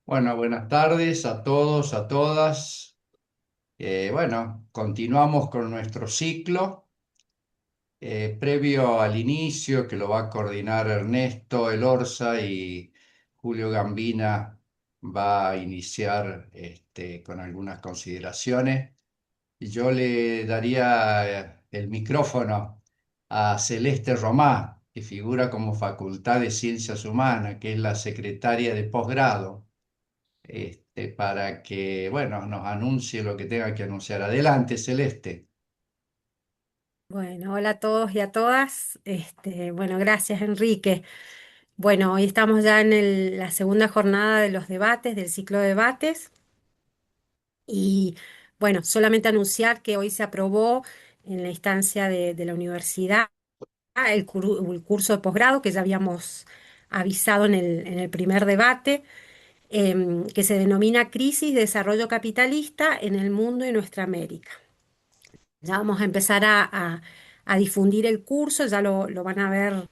Bueno, buenas tardes a todos, a todas. Bueno, continuamos con nuestro ciclo. Previo al inicio, que lo va a coordinar Ernesto Elorza y Julio Gambina, va a iniciar con algunas consideraciones. Y yo le daría el micrófono a Celeste Romá, que figura como Facultad de Ciencias Humanas, que es la secretaria de posgrado, para que, bueno, nos anuncie lo que tenga que anunciar. Adelante, Celeste. Bueno, hola a todos y a todas. Bueno, gracias Enrique. Bueno, hoy estamos ya en la segunda jornada de los debates, del ciclo de debates. Y bueno, solamente anunciar que hoy se aprobó en la instancia de la universidad el curso de posgrado que ya habíamos avisado en el primer debate, que se denomina Crisis de Desarrollo Capitalista en el Mundo y Nuestra América. Ya vamos a empezar a difundir el curso, ya lo van a ver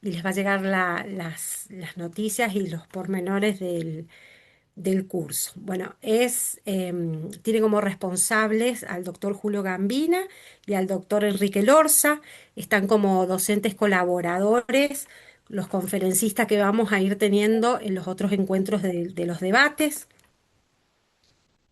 y les va a llegar las noticias y los pormenores del curso. Bueno, tiene como responsables al doctor Julio Gambina y al doctor Enrique Lorza. Están como docentes colaboradores, los conferencistas que vamos a ir teniendo en los otros encuentros de los debates,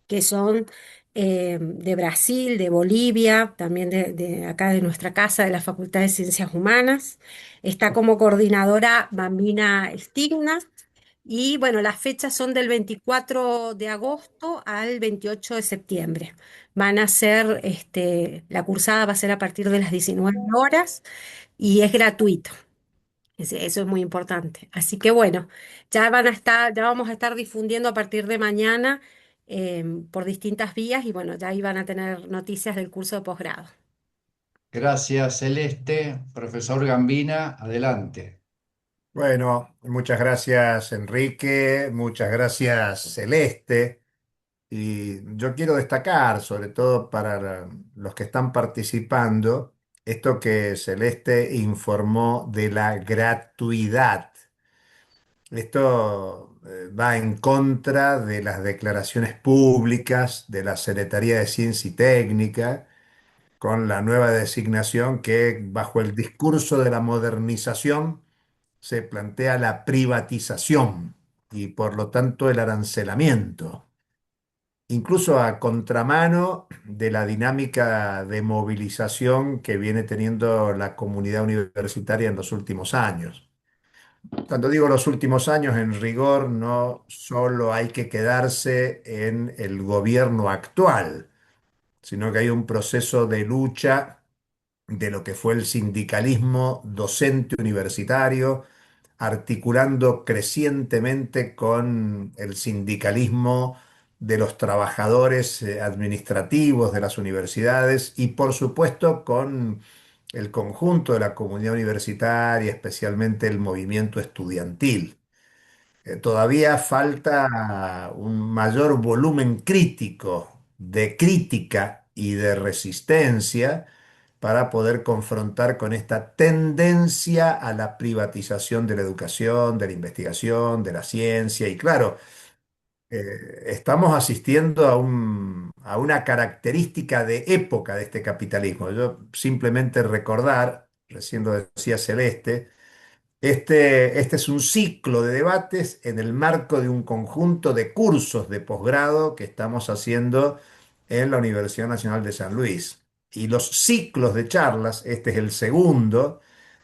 que son de Brasil, de Bolivia, también de acá de nuestra casa, de la Facultad de Ciencias Humanas. Está como coordinadora Bambina Stigna. Y bueno, las fechas son del 24 de agosto al 28 de septiembre. Van a ser, la cursada va a ser a partir de las 19 horas y es gratuito. Eso es muy importante. Así que bueno, ya vamos a estar difundiendo a partir de mañana por distintas vías y bueno, ya ahí van a tener noticias del curso de posgrado. Gracias, Celeste. Profesor Gambina, adelante. Bueno, muchas gracias Enrique, muchas gracias Celeste. Y yo quiero destacar, sobre todo para los que están participando, esto que Celeste informó de la gratuidad. Esto va en contra de las declaraciones públicas de la Secretaría de Ciencia y Técnica, con la nueva designación que bajo el discurso de la modernización se plantea la privatización y por lo tanto el arancelamiento, incluso a contramano de la dinámica de movilización que viene teniendo la comunidad universitaria en los últimos años. Cuando digo los últimos años, en rigor no solo hay que quedarse en el gobierno actual, sino que hay un proceso de lucha de lo que fue el sindicalismo docente universitario, articulando crecientemente con el sindicalismo de los trabajadores administrativos de las universidades y por supuesto con el conjunto de la comunidad universitaria, especialmente el movimiento estudiantil. Todavía falta un mayor volumen crítico de crítica y de resistencia para poder confrontar con esta tendencia a la privatización de la educación, de la investigación, de la ciencia. Y claro, estamos asistiendo a una característica de época de este capitalismo. Yo simplemente recordar, recién lo decía Celeste, este es un ciclo de debates en el marco de un conjunto de cursos de posgrado que estamos haciendo en la Universidad Nacional de San Luis. Y los ciclos de charlas, este es el segundo,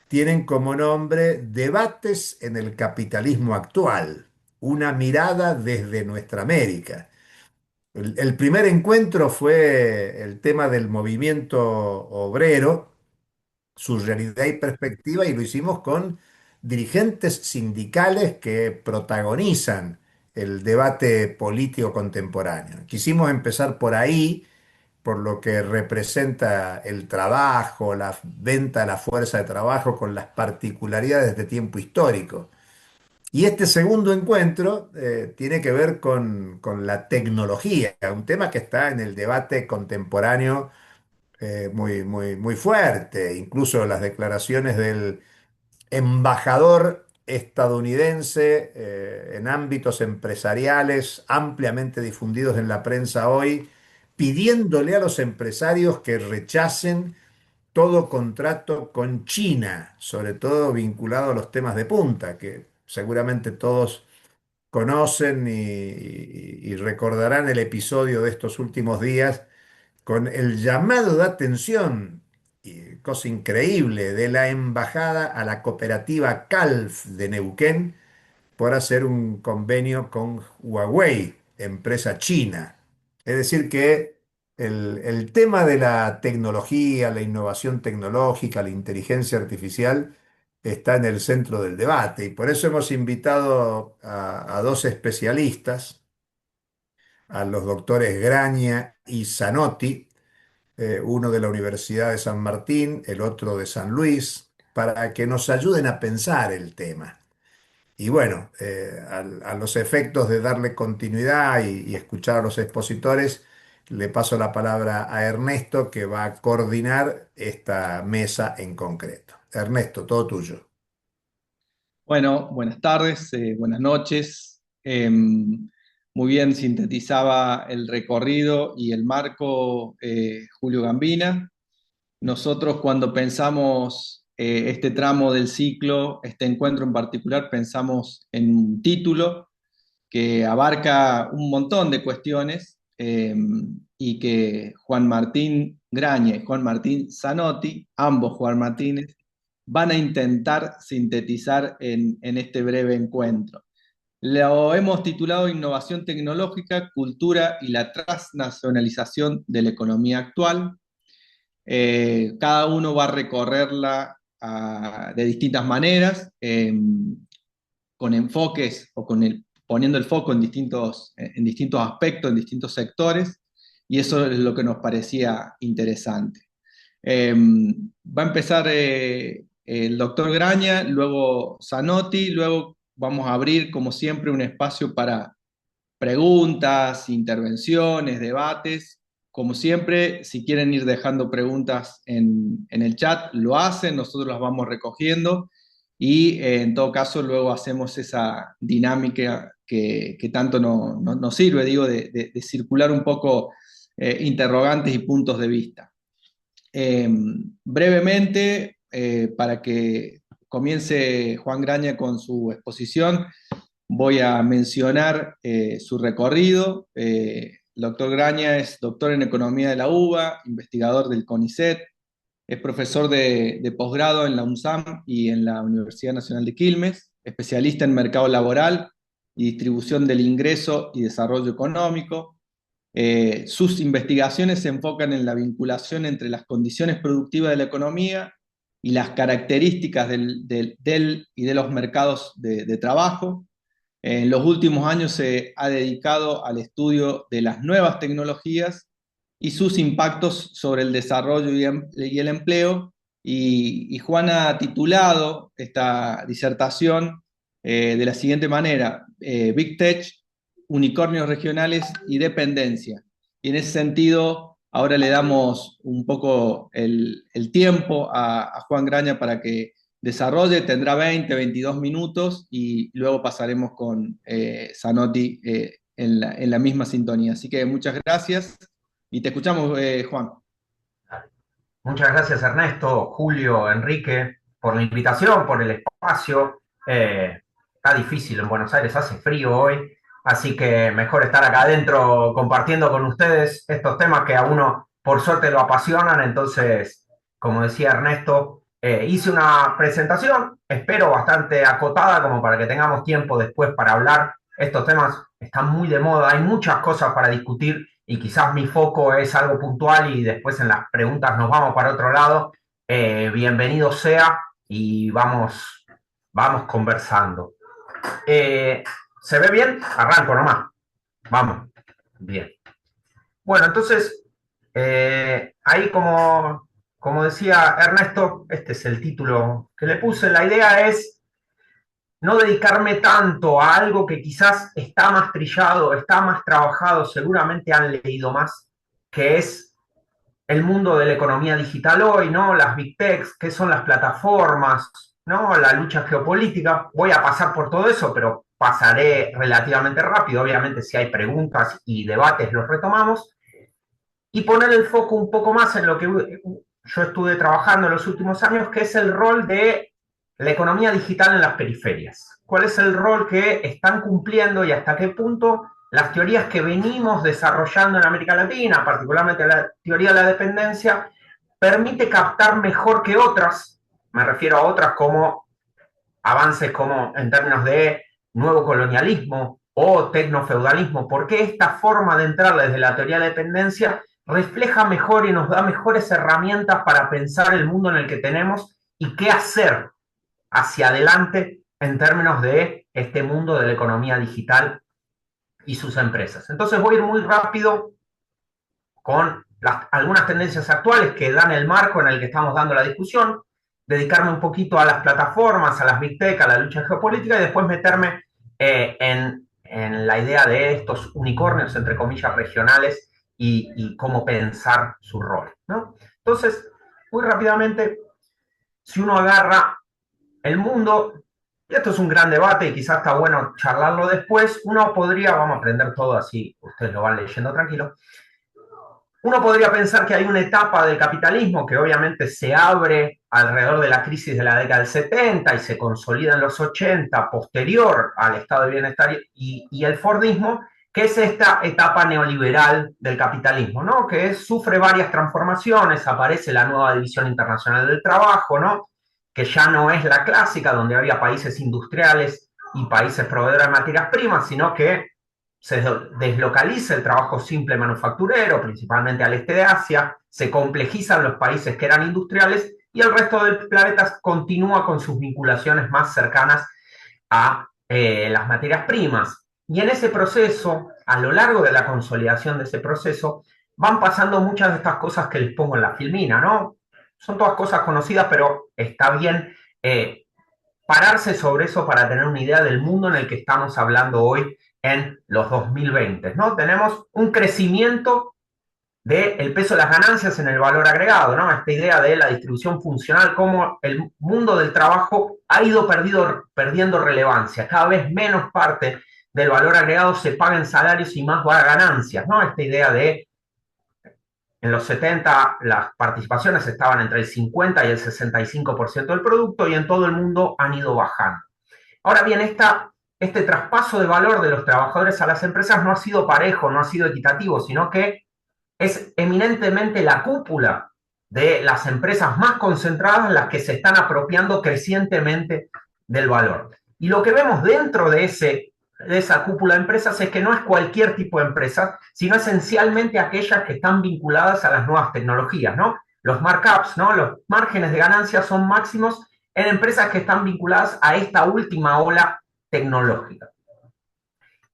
tienen como nombre Debates en el capitalismo actual, una mirada desde nuestra América. El primer encuentro fue el tema del movimiento obrero, su realidad y perspectiva, y lo hicimos con dirigentes sindicales que protagonizan el debate político contemporáneo. Quisimos empezar por ahí, por lo que representa el trabajo, la venta de la fuerza de trabajo con las particularidades de tiempo histórico. Y este segundo encuentro tiene que ver con la tecnología, un tema que está en el debate contemporáneo muy fuerte. Incluso las declaraciones del embajador estadounidense en ámbitos empresariales ampliamente difundidos en la prensa hoy, pidiéndole a los empresarios que rechacen todo contrato con China, sobre todo vinculado a los temas de punta, que seguramente todos conocen y recordarán el episodio de estos últimos días con el llamado de atención, cosa increíble, de la embajada a la cooperativa CALF de Neuquén por hacer un convenio con Huawei, empresa china. Es decir, que el tema de la tecnología, la innovación tecnológica, la inteligencia artificial está en el centro del debate y por eso hemos invitado a dos especialistas, a los doctores Graña y Zanotti, uno de la Universidad de San Martín, el otro de San Luis, para que nos ayuden a pensar el tema. Y bueno, a los efectos de darle continuidad y escuchar a los expositores, le paso la palabra a Ernesto, que va a coordinar esta mesa en concreto. Ernesto, todo tuyo. Bueno, buenas tardes, buenas noches. Muy bien sintetizaba el recorrido y el marco Julio Gambina. Nosotros cuando pensamos este tramo del ciclo, este encuentro en particular, pensamos en un título que abarca un montón de cuestiones y que Juan Martín Graña y Juan Martín Zanotti, ambos Juan Martínez, van a intentar sintetizar en este breve encuentro. Lo hemos titulado Innovación tecnológica, cultura y la transnacionalización de la economía actual. Cada uno va a recorrerla de distintas maneras, con enfoques o poniendo el foco en distintos aspectos, en distintos sectores, y eso es lo que nos parecía interesante. Va a empezar el doctor Graña, luego Zanotti, luego vamos a abrir, como siempre, un espacio para preguntas, intervenciones, debates. Como siempre, si quieren ir dejando preguntas en el chat, lo hacen, nosotros las vamos recogiendo y en todo caso luego hacemos esa dinámica que tanto nos sirve, digo, de circular un poco interrogantes y puntos de vista. Brevemente, para que comience Juan Graña con su exposición, voy a mencionar su recorrido. El doctor Graña es doctor en Economía de la UBA, investigador del CONICET, es profesor de posgrado en la UNSAM y en la Universidad Nacional de Quilmes, especialista en mercado laboral y distribución del ingreso y desarrollo económico. Sus investigaciones se enfocan en la vinculación entre las condiciones productivas de la economía y las características del y de los mercados de trabajo. En los últimos años se ha dedicado al estudio de las nuevas tecnologías y sus impactos sobre el desarrollo y el empleo. Y Juan ha titulado esta disertación de la siguiente manera: Big Tech, unicornios regionales y dependencia. Y en ese sentido, ahora le damos un poco el tiempo a Juan Graña para que desarrolle, tendrá 20-22 minutos y luego pasaremos con Zanotti en la misma sintonía. Así que muchas gracias y te escuchamos, Juan. Muchas gracias, Ernesto, Julio, Enrique, por la invitación, por el espacio. Está difícil en Buenos Aires, hace frío hoy, así que mejor estar acá adentro compartiendo con ustedes estos temas que a uno, por suerte, lo apasionan. Entonces, como decía Ernesto, hice una presentación, espero bastante acotada, como para que tengamos tiempo después para hablar. Estos temas están muy de moda, hay muchas cosas para discutir y quizás mi foco es algo puntual y después en las preguntas nos vamos para otro lado. Bienvenido sea y vamos conversando. ¿Se ve bien? Arranco nomás. Vamos. Bien. Bueno, entonces, ahí como decía Ernesto, este es el título que le puse. La idea es no dedicarme tanto a algo que quizás está más trillado, está más trabajado, seguramente han leído más, que es el mundo de la economía digital hoy, ¿no? Las Big Techs, qué son las plataformas, ¿no? La lucha geopolítica. Voy a pasar por todo eso, pero pasaré relativamente rápido. Obviamente, si hay preguntas y debates, los retomamos. Y poner el foco un poco más en lo que yo estuve trabajando en los últimos años, que es el rol de la economía digital en las periferias. ¿Cuál es el rol que están cumpliendo y hasta qué punto las teorías que venimos desarrollando en América Latina, particularmente la teoría de la dependencia, permite captar mejor que otras? Me refiero a otras como avances como en términos de nuevo colonialismo o tecnofeudalismo. ¿Por qué esta forma de entrar desde la teoría de dependencia refleja mejor y nos da mejores herramientas para pensar el mundo en el que tenemos y qué hacer hacia adelante en términos de este mundo de la economía digital y sus empresas? Entonces voy a ir muy rápido con algunas tendencias actuales que dan el marco en el que estamos dando la discusión, dedicarme un poquito a las plataformas, a las big tech, a la lucha geopolítica y después meterme en la idea de estos unicornios, entre comillas, regionales y cómo pensar su rol, ¿no? Entonces, muy rápidamente, si uno agarra el mundo, y esto es un gran debate y quizás está bueno charlarlo después, uno podría, vamos a aprender todo así, ustedes lo van leyendo tranquilo, uno podría pensar que hay una etapa del capitalismo que obviamente se abre alrededor de la crisis de la década del 70 y se consolida en los 80, posterior al estado de bienestar y el Fordismo, que es esta etapa neoliberal del capitalismo, ¿no? Que sufre varias transformaciones, aparece la nueva división internacional del trabajo, ¿no? Que ya no es la clásica, donde había países industriales y países proveedores de materias primas, sino que se deslocaliza el trabajo simple manufacturero, principalmente al este de Asia, se complejizan los países que eran industriales y el resto del planeta continúa con sus vinculaciones más cercanas a las materias primas. Y en ese proceso, a lo largo de la consolidación de ese proceso, van pasando muchas de estas cosas que les pongo en la filmina, ¿no? Son todas cosas conocidas, pero está bien pararse sobre eso para tener una idea del mundo en el que estamos hablando hoy en los 2020, ¿no? Tenemos un crecimiento del peso de las ganancias en el valor agregado, ¿no? Esta idea de la distribución funcional, cómo el mundo del trabajo ha ido perdiendo relevancia, cada vez menos parte del valor agregado se paga en salarios y más va a ganancias, ¿no? Esta idea de en los 70 las participaciones estaban entre el 50 y el 65% del producto y en todo el mundo han ido bajando. Ahora bien, este traspaso de valor de los trabajadores a las empresas no ha sido parejo, no ha sido equitativo, sino que es eminentemente la cúpula de las empresas más concentradas las que se están apropiando crecientemente del valor. Y lo que vemos dentro de esa cúpula de empresas es que no es cualquier tipo de empresa, sino esencialmente aquellas que están vinculadas a las nuevas tecnologías, ¿no? Los markups, ¿no? Los márgenes de ganancia son máximos en empresas que están vinculadas a esta última ola tecnológica.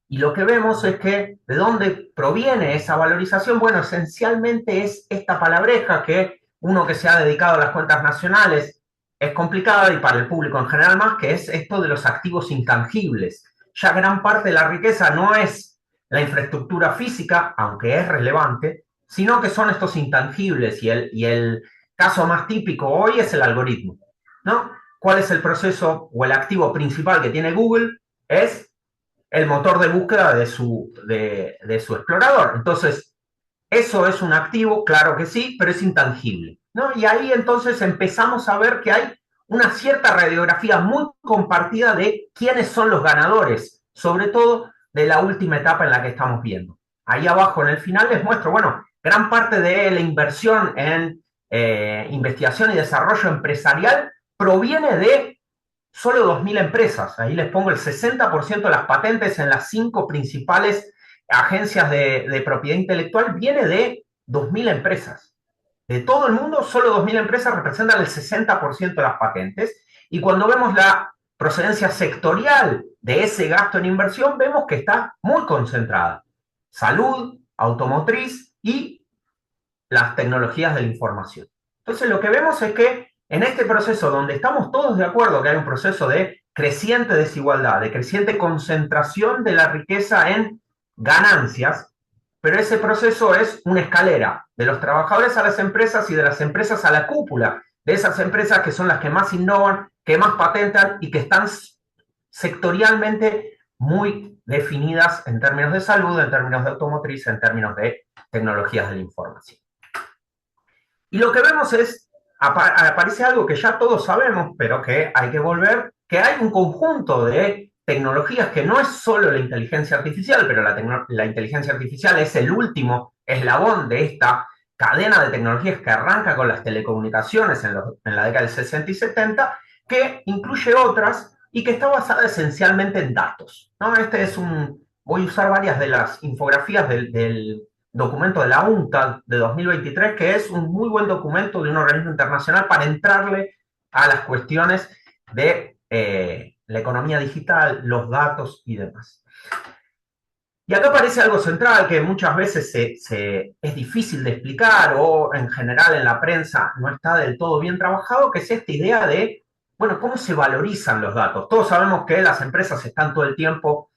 Y lo que vemos es que de dónde proviene esa valorización, bueno, esencialmente es esta palabreja que uno que se ha dedicado a las cuentas nacionales es complicada y para el público en general más, que es esto de los activos intangibles. Ya gran parte de la riqueza no es la infraestructura física, aunque es relevante, sino que son estos intangibles y el caso más típico hoy es el algoritmo, ¿no? ¿Cuál es el proceso o el activo principal que tiene Google? Es el motor de búsqueda de su explorador. Entonces, ¿eso es un activo? Claro que sí, pero es intangible, ¿no? Y ahí entonces empezamos a ver que hay una cierta radiografía muy compartida de quiénes son los ganadores, sobre todo de la última etapa en la que estamos viendo. Ahí abajo en el final les muestro, bueno, gran parte de la inversión en investigación y desarrollo empresarial proviene de solo 2.000 empresas. Ahí les pongo el 60% de las patentes en las 5 principales agencias de propiedad intelectual viene de 2.000 empresas. De todo el mundo, solo 2.000 empresas representan el 60% de las patentes. Y cuando vemos la procedencia sectorial de ese gasto en inversión, vemos que está muy concentrada. Salud, automotriz y las tecnologías de la información. Entonces, lo que vemos es que en este proceso donde estamos todos de acuerdo que hay un proceso de creciente desigualdad, de creciente concentración de la riqueza en ganancias, pero ese proceso es una escalera de los trabajadores a las empresas y de las empresas a la cúpula de esas empresas que son las que más innovan, que más patentan y que están sectorialmente muy definidas en términos de salud, en términos de automotriz, en términos de tecnologías de la información. Y lo que vemos es, aparece algo que ya todos sabemos, pero que hay que volver, que hay un conjunto de tecnologías que no es solo la inteligencia artificial, pero la inteligencia artificial es el último eslabón de esta cadena de tecnologías que arranca con las telecomunicaciones en la década del 60 y 70, que incluye otras y que está basada esencialmente en datos, ¿no? Voy a usar varias de las infografías del documento de la UNCTAD de 2023, que es un muy buen documento de un organismo internacional para entrarle a las cuestiones de la economía digital, los datos y demás. Y acá aparece algo central que muchas veces es difícil de explicar o en general en la prensa no está del todo bien trabajado, que es esta idea de, bueno, ¿cómo se valorizan los datos? Todos sabemos que las empresas están todo el tiempo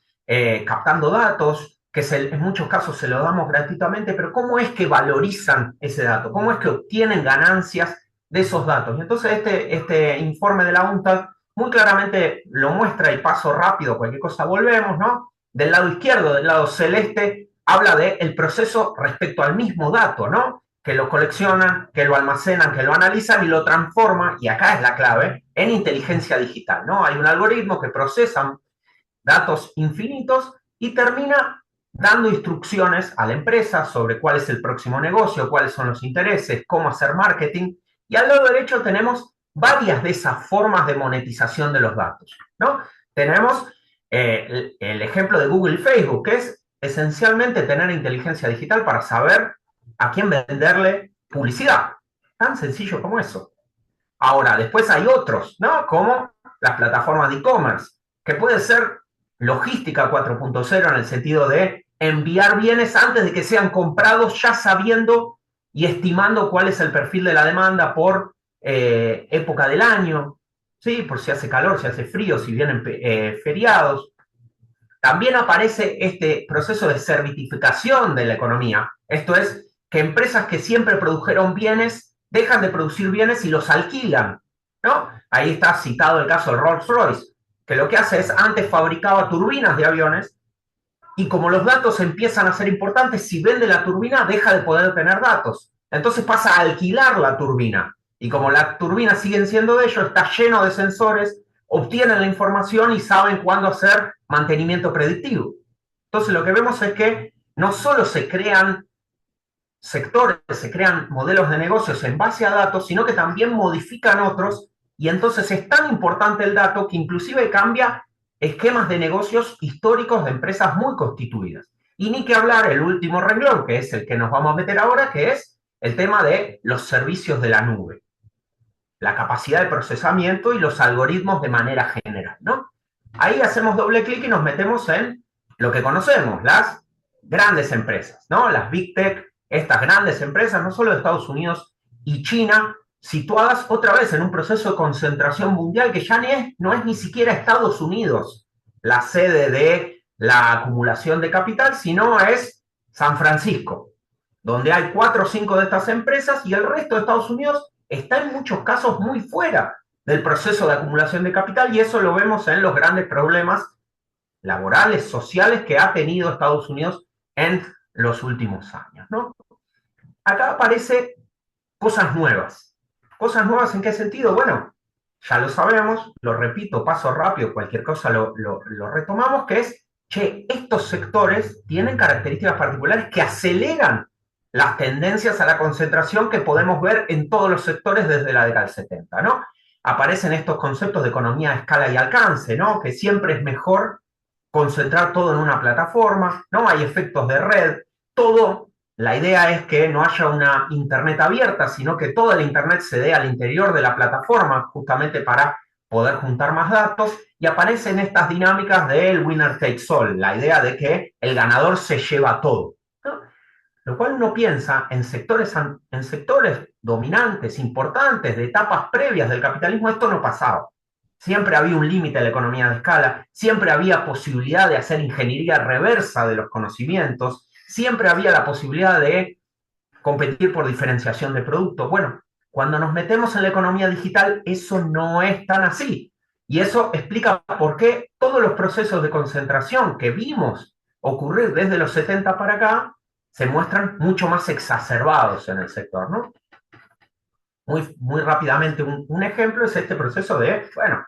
captando datos, que en muchos casos se lo damos gratuitamente, pero ¿cómo es que valorizan ese dato? ¿Cómo es que obtienen ganancias de esos datos? Y entonces este informe de la UNCTAD muy claramente lo muestra, y paso rápido, cualquier cosa volvemos, ¿no? Del lado izquierdo, del lado celeste, habla del proceso respecto al mismo dato, ¿no? Que lo coleccionan, que lo almacenan, que lo analizan y lo transforman, y acá es la clave, en inteligencia digital, ¿no? Hay un algoritmo que procesa datos infinitos y termina dando instrucciones a la empresa sobre cuál es el próximo negocio, cuáles son los intereses, cómo hacer marketing, y al lado derecho tenemos varias de esas formas de monetización de los datos, ¿no? Tenemos el ejemplo de Google y Facebook, que es esencialmente tener inteligencia digital para saber a quién venderle publicidad. Tan sencillo como eso. Ahora, después hay otros, ¿no? Como las plataformas de e-commerce, que puede ser logística 4.0 en el sentido de enviar bienes antes de que sean comprados, ya sabiendo y estimando cuál es el perfil de la demanda por época del año, ¿sí? Por si hace calor, si hace frío, si vienen feriados. También aparece este proceso de servitificación de la economía. Esto es que empresas que siempre produjeron bienes dejan de producir bienes y los alquilan, ¿no? Ahí está citado el caso de Rolls-Royce, que lo que hace es, antes fabricaba turbinas de aviones, y como los datos empiezan a ser importantes, si vende la turbina, deja de poder tener datos. Entonces pasa a alquilar la turbina. Y como las turbinas siguen siendo de ellos, está lleno de sensores, obtienen la información y saben cuándo hacer mantenimiento predictivo. Entonces lo que vemos es que no solo se crean sectores, se crean modelos de negocios en base a datos, sino que también modifican otros, y entonces es tan importante el dato que inclusive cambia esquemas de negocios históricos de empresas muy constituidas. Y ni que hablar el último renglón, que es el que nos vamos a meter ahora, que es el tema de los servicios de la nube, la capacidad de procesamiento y los algoritmos de manera general, ¿no? Ahí hacemos doble clic y nos metemos en lo que conocemos, las grandes empresas, ¿no? Las Big Tech, estas grandes empresas, no solo de Estados Unidos y China, situadas otra vez en un proceso de concentración mundial que ya no es ni siquiera Estados Unidos la sede de la acumulación de capital, sino es San Francisco, donde hay 4 o 5 de estas empresas y el resto de Estados Unidos está en muchos casos muy fuera del proceso de acumulación de capital, y eso lo vemos en los grandes problemas laborales, sociales que ha tenido Estados Unidos en los últimos años, ¿no? Acá aparece cosas nuevas. ¿Cosas nuevas en qué sentido? Bueno, ya lo sabemos, lo repito, paso rápido, cualquier cosa lo retomamos, que es, che, estos sectores tienen características particulares que aceleran las tendencias a la concentración que podemos ver en todos los sectores desde la década del 70, ¿no? Aparecen estos conceptos de economía a escala y alcance, ¿no? Que siempre es mejor concentrar todo en una plataforma, ¿no? Hay efectos de red, todo. La idea es que no haya una Internet abierta, sino que toda la Internet se dé al interior de la plataforma, justamente para poder juntar más datos, y aparecen estas dinámicas del winner takes all, la idea de que el ganador se lleva todo, ¿no? Lo cual uno piensa en sectores dominantes, importantes, de etapas previas del capitalismo, esto no pasaba. Siempre había un límite a la economía de escala, siempre había posibilidad de hacer ingeniería reversa de los conocimientos, siempre había la posibilidad de competir por diferenciación de productos. Bueno, Cuando nos metemos en la economía digital, eso no es tan así. Y eso explica por qué todos los procesos de concentración que vimos ocurrir desde los 70 para acá se muestran mucho más exacerbados en el sector, ¿no? Muy rápidamente, un ejemplo es este proceso de, bueno,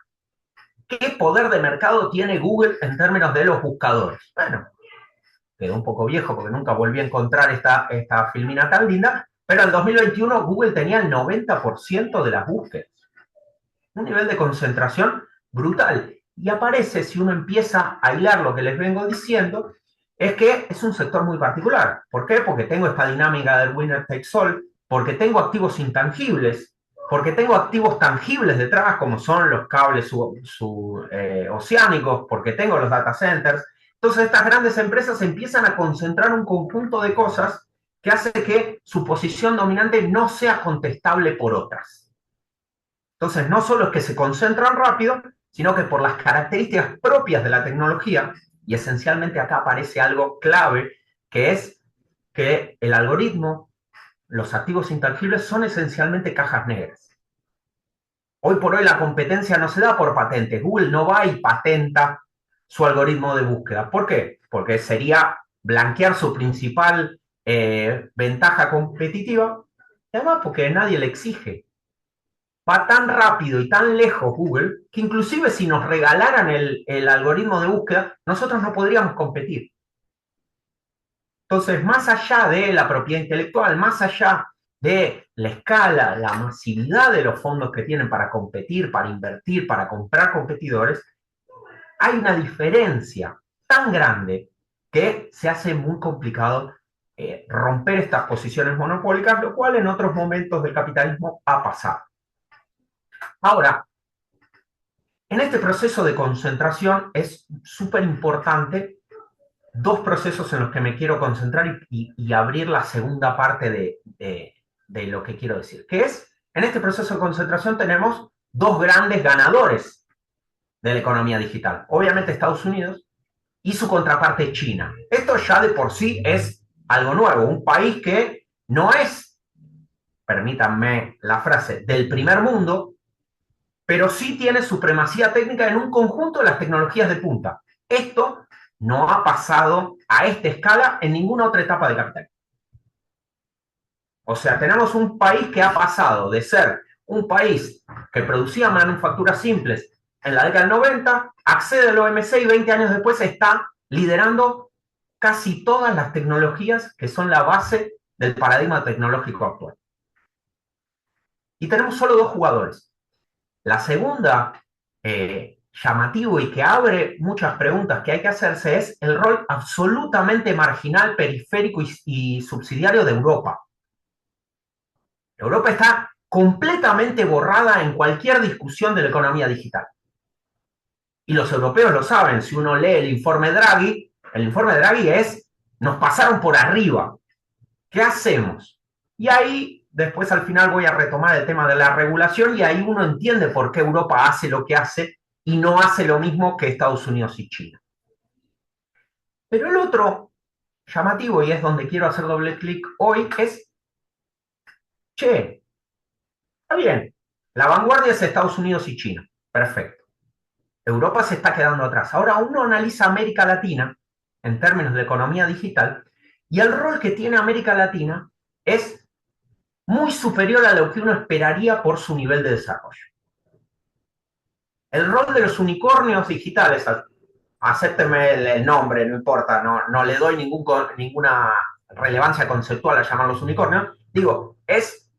¿qué poder de mercado tiene Google en términos de los buscadores? Bueno, quedó un poco viejo porque nunca volví a encontrar esta filmina tan linda, pero en 2021 Google tenía el 90% de las búsquedas. Un nivel de concentración brutal. Y aparece, si uno empieza a hilar lo que les vengo diciendo, es que es un sector muy particular. ¿Por qué? Porque tengo esta dinámica del winner takes all, porque tengo activos intangibles, porque tengo activos tangibles detrás, como son los cables oceánicos, porque tengo los data centers. Entonces estas grandes empresas empiezan a concentrar un conjunto de cosas que hace que su posición dominante no sea contestable por otras. Entonces no solo es que se concentran rápido, sino que por las características propias de la tecnología, y esencialmente acá aparece algo clave, que es que el algoritmo, los activos intangibles son esencialmente cajas negras. Hoy por hoy la competencia no se da por patentes. Google no va y patenta su algoritmo de búsqueda. ¿Por qué? Porque sería blanquear su principal ventaja competitiva, y además porque nadie le exige. Va tan rápido y tan lejos Google, que inclusive si nos regalaran el algoritmo de búsqueda, nosotros no podríamos competir. Entonces, más allá de la propiedad intelectual, más allá de la escala, la masividad de los fondos que tienen para competir, para invertir, para comprar competidores, hay una diferencia tan grande que se hace muy complicado romper estas posiciones monopólicas, lo cual en otros momentos del capitalismo ha pasado. Ahora, en este proceso de concentración es súper importante dos procesos en los que me quiero concentrar y abrir la segunda parte de lo que quiero decir, que es, en este proceso de concentración tenemos dos grandes ganadores de la economía digital. Obviamente Estados Unidos y su contraparte China. Esto ya de por sí es algo nuevo, un país que no es, permítanme la frase, del primer mundo, pero sí tiene supremacía técnica en un conjunto de las tecnologías de punta. Esto no ha pasado a esta escala en ninguna otra etapa de capital. O sea, tenemos un país que ha pasado de ser un país que producía manufacturas simples en la década del 90, accede al OMC y 20 años después está liderando casi todas las tecnologías que son la base del paradigma tecnológico actual. Y tenemos solo dos jugadores. La segunda, llamativo y que abre muchas preguntas que hay que hacerse, es el rol absolutamente marginal, periférico y subsidiario de Europa. Europa está completamente borrada en cualquier discusión de la economía digital. Y los europeos lo saben, si uno lee el informe Draghi es, nos pasaron por arriba. ¿Qué hacemos? Y ahí, después al final voy a retomar el tema de la regulación y ahí uno entiende por qué Europa hace lo que hace y no hace lo mismo que Estados Unidos y China. Pero el otro llamativo, y es donde quiero hacer doble clic hoy, es, che, está bien, la vanguardia es Estados Unidos y China, perfecto. Europa se está quedando atrás. Ahora uno analiza América Latina en términos de economía digital y el rol que tiene América Latina es muy superior a lo que uno esperaría por su nivel de desarrollo. El rol de los unicornios digitales, acépteme el nombre, no importa, no le doy ninguna relevancia conceptual a llamarlos unicornios, digo, es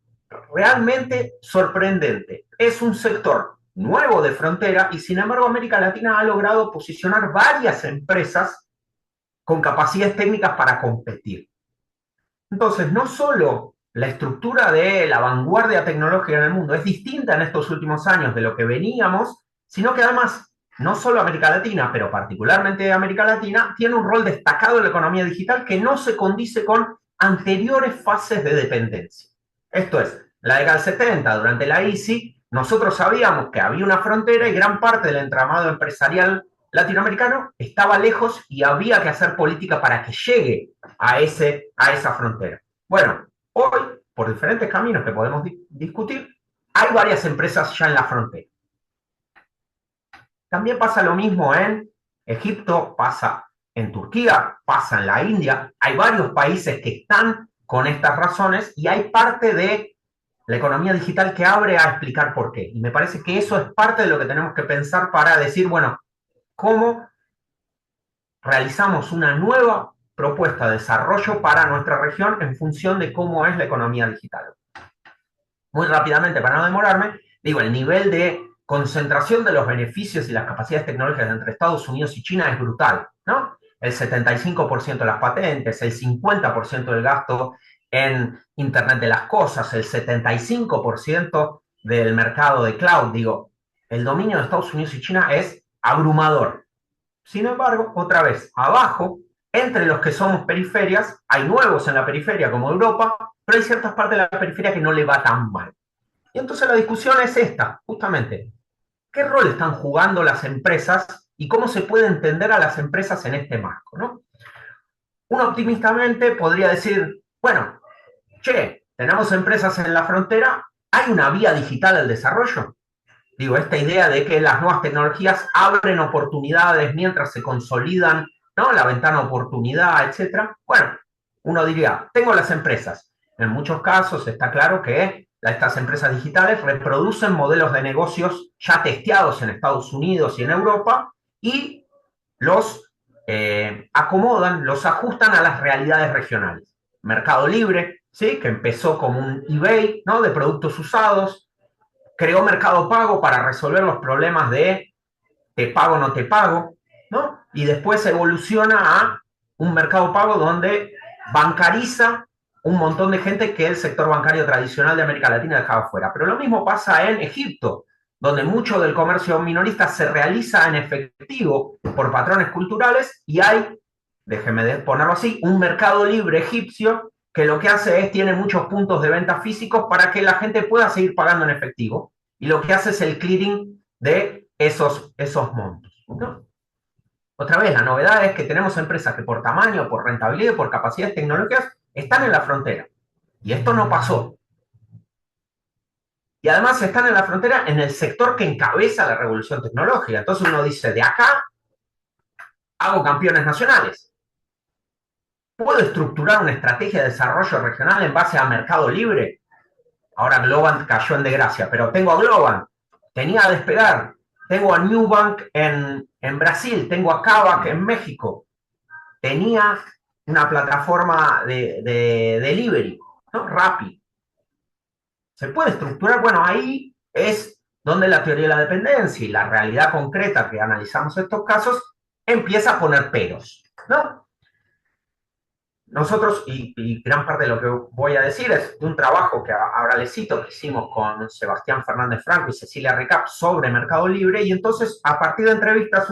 realmente sorprendente. Es un sector nuevo de frontera y sin embargo América Latina ha logrado posicionar varias empresas con capacidades técnicas para competir. Entonces, no solo la estructura de la vanguardia tecnológica en el mundo es distinta en estos últimos años de lo que veníamos, sino que además, no solo América Latina, pero particularmente América Latina, tiene un rol destacado en la economía digital que no se condice con anteriores fases de dependencia. Esto es, la década del 70, durante la ISI, nosotros sabíamos que había una frontera y gran parte del entramado empresarial latinoamericano estaba lejos y había que hacer política para que llegue a esa frontera. Bueno, hoy por diferentes caminos que podemos discutir, hay varias empresas ya en la frontera. También pasa lo mismo en Egipto, pasa en Turquía, pasa en la India. Hay varios países que están con estas razones y hay parte de la economía digital que abre a explicar por qué. Y me parece que eso es parte de lo que tenemos que pensar para decir, bueno, ¿cómo realizamos una nueva propuesta de desarrollo para nuestra región en función de cómo es la economía digital? Muy rápidamente, para no demorarme, digo, el nivel de concentración de los beneficios y las capacidades tecnológicas entre Estados Unidos y China es brutal, ¿no? El 75% de las patentes, el 50% del gasto en Internet de las cosas, el 75% del mercado de cloud. Digo, el dominio de Estados Unidos y China es abrumador. Sin embargo, otra vez, abajo, entre los que somos periferias, hay nuevos en la periferia como Europa, pero hay ciertas partes de la periferia que no le va tan mal. Y entonces la discusión es esta, justamente. ¿Qué rol están jugando las empresas y cómo se puede entender a las empresas en este marco, ¿no? Uno optimistamente podría decir, bueno, che, tenemos empresas en la frontera, ¿hay una vía digital al desarrollo? Digo, esta idea de que las nuevas tecnologías abren oportunidades mientras se consolidan, ¿no? La ventana de oportunidad, etcétera. Bueno, uno diría, tengo las empresas. En muchos casos está claro que estas empresas digitales reproducen modelos de negocios ya testeados en Estados Unidos y en Europa y los acomodan, los ajustan a las realidades regionales. Mercado Libre, ¿sí? Que empezó como un eBay, ¿no? De productos usados, creó Mercado Pago para resolver los problemas de te pago o no te pago, ¿no? Y después evoluciona a un Mercado Pago donde bancariza un montón de gente que el sector bancario tradicional de América Latina dejaba fuera. Pero lo mismo pasa en Egipto, donde mucho del comercio minorista se realiza en efectivo por patrones culturales y hay, déjeme ponerlo así, un mercado libre egipcio que lo que hace es, tiene muchos puntos de venta físicos para que la gente pueda seguir pagando en efectivo y lo que hace es el clearing de esos montos, ¿no? Otra vez, la novedad es que tenemos empresas que por tamaño, por rentabilidad, por capacidades tecnológicas, están en la frontera. Y esto no pasó. Y además están en la frontera en el sector que encabeza la revolución tecnológica. Entonces uno dice, de acá hago campeones nacionales. ¿Puedo estructurar una estrategia de desarrollo regional en base a mercado libre? Ahora Globant cayó en desgracia, pero tengo a Globant, tenía a Despegar, tengo a Nubank en Brasil, tengo a Kavak en México, tenía una plataforma de delivery, ¿no? Rappi. ¿Se puede estructurar? Bueno, ahí es donde la teoría de la dependencia y la realidad concreta que analizamos estos casos empieza a poner peros, ¿no? Nosotros, y gran parte de lo que voy a decir es de un trabajo que ahora les cito, que hicimos con Sebastián Fernández Franco y Cecilia Recap sobre Mercado Libre, y entonces a partir de entrevistas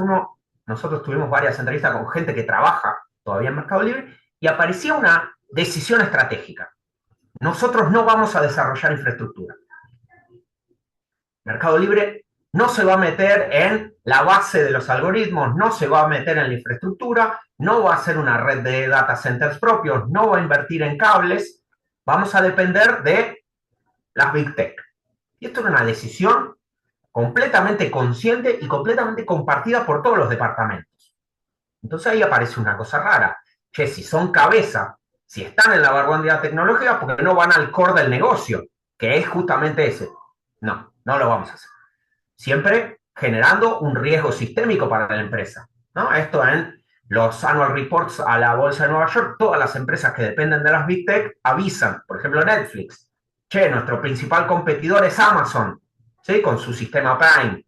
nosotros tuvimos varias entrevistas con gente que trabaja todavía en Mercado Libre, y aparecía una decisión estratégica. Nosotros no vamos a desarrollar infraestructura. Mercado Libre no se va a meter en la base de los algoritmos, no se va a meter en la infraestructura, no va a hacer una red de data centers propios, no va a invertir en cables, vamos a depender de las Big Tech. Y esto es una decisión completamente consciente y completamente compartida por todos los departamentos. Entonces ahí aparece una cosa rara, que si son cabeza, si están en la vanguardia tecnológica, porque no van al core del negocio, que es justamente ese. No, no lo vamos a hacer. Siempre generando un riesgo sistémico para la empresa, ¿no? Esto en los annual reports a la bolsa de Nueva York, todas las empresas que dependen de las Big Tech avisan, por ejemplo Netflix, che, nuestro principal competidor es Amazon, ¿sí? Con su sistema Prime.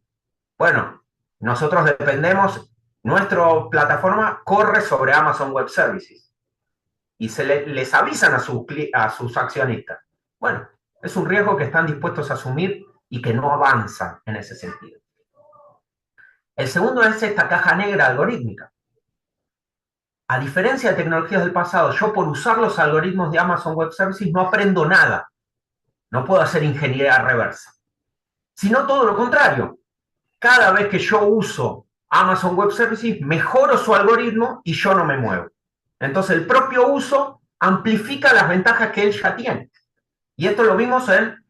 Bueno, nosotros dependemos, nuestra plataforma corre sobre Amazon Web Services y les avisan a sus accionistas. Bueno, es un riesgo que están dispuestos a asumir y que no avanzan en ese sentido. El segundo es esta caja negra algorítmica. A diferencia de tecnologías del pasado, yo por usar los algoritmos de Amazon Web Services no aprendo nada. No puedo hacer ingeniería reversa. Sino todo lo contrario. Cada vez que yo uso Amazon Web Services, mejoro su algoritmo y yo no me muevo. Entonces el propio uso amplifica las ventajas que él ya tiene. Y esto lo vimos en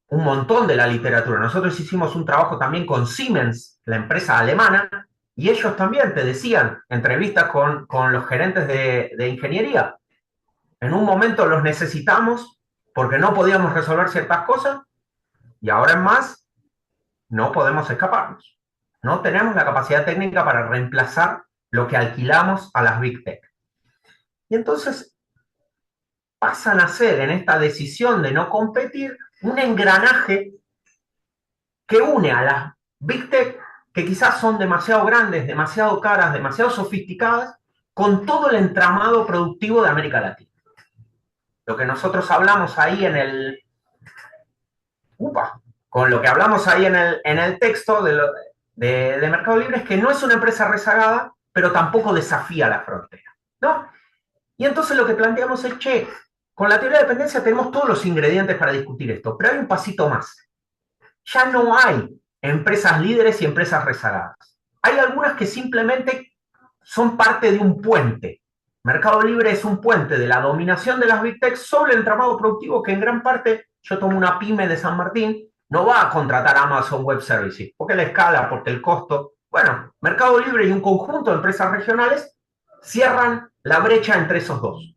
un montón de la literatura. Nosotros hicimos un trabajo también con Siemens, la empresa alemana, y ellos también te decían, entrevistas con los gerentes de ingeniería, en un momento los necesitamos porque no podíamos resolver ciertas cosas, y ahora en más, no podemos escaparnos. No tenemos la capacidad técnica para reemplazar lo que alquilamos a las Big Tech. Y entonces pasan a ser en esta decisión de no competir un engranaje que une a las Big Tech, que quizás son demasiado grandes, demasiado caras, demasiado sofisticadas, con todo el entramado productivo de América Latina. Lo que nosotros hablamos ahí en el... con lo que hablamos ahí en el texto de Mercado Libre es que no es una empresa rezagada, pero tampoco desafía la frontera, ¿no? Y entonces lo que planteamos es, che, con la teoría de dependencia tenemos todos los ingredientes para discutir esto, pero hay un pasito más. Ya no hay empresas líderes y empresas rezagadas. Hay algunas que simplemente son parte de un puente. Mercado Libre es un puente de la dominación de las Big Tech sobre el entramado productivo que en gran parte, yo tomo una pyme de San Martín, no va a contratar a Amazon Web Services, porque la escala, porque el costo. Bueno, Mercado Libre y un conjunto de empresas regionales cierran la brecha entre esos dos.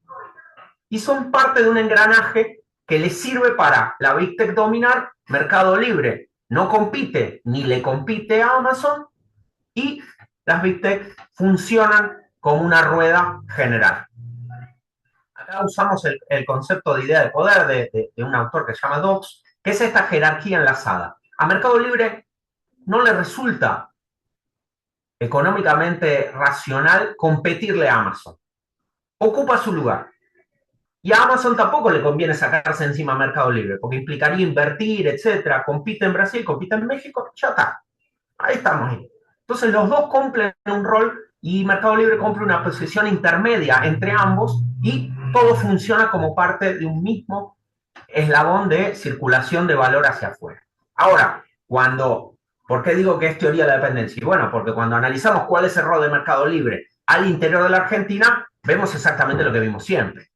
Y son parte de un engranaje que les sirve para la Big Tech dominar. Mercado Libre no compite ni le compite a Amazon y las Big Tech funcionan como una rueda general. Acá usamos el concepto de idea de poder de un autor que se llama Dobbs, que es esta jerarquía enlazada. A Mercado Libre no le resulta económicamente racional competirle a Amazon. Ocupa su lugar. Y a Amazon tampoco le conviene sacarse encima a Mercado Libre, porque implicaría invertir, etcétera. Compite en Brasil, compite en México, ya está. Ahí estamos. Entonces los dos cumplen un rol y Mercado Libre cumple una posición intermedia entre ambos y todo funciona como parte de un mismo eslabón de circulación de valor hacia afuera. Ahora, ¿por qué digo que es teoría de la dependencia? Y bueno, porque cuando analizamos cuál es el rol de Mercado Libre al interior de la Argentina, vemos exactamente lo que vimos siempre.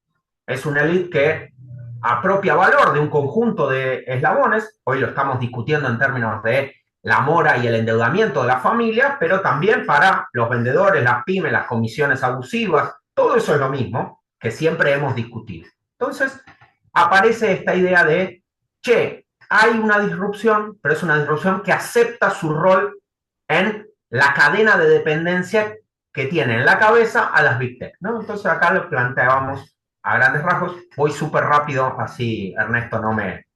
Es una élite que apropia valor de un conjunto de eslabones, hoy lo estamos discutiendo en términos de la mora y el endeudamiento de la familia, pero también para los vendedores, las pymes, las comisiones abusivas, todo eso es lo mismo que siempre hemos discutido. Entonces, aparece esta idea de, che, hay una disrupción, pero es una disrupción que acepta su rol en la cadena de dependencia que tiene en la cabeza a las Big Tech, ¿no? Entonces acá lo planteábamos a grandes rasgos. Voy súper rápido, así Ernesto no me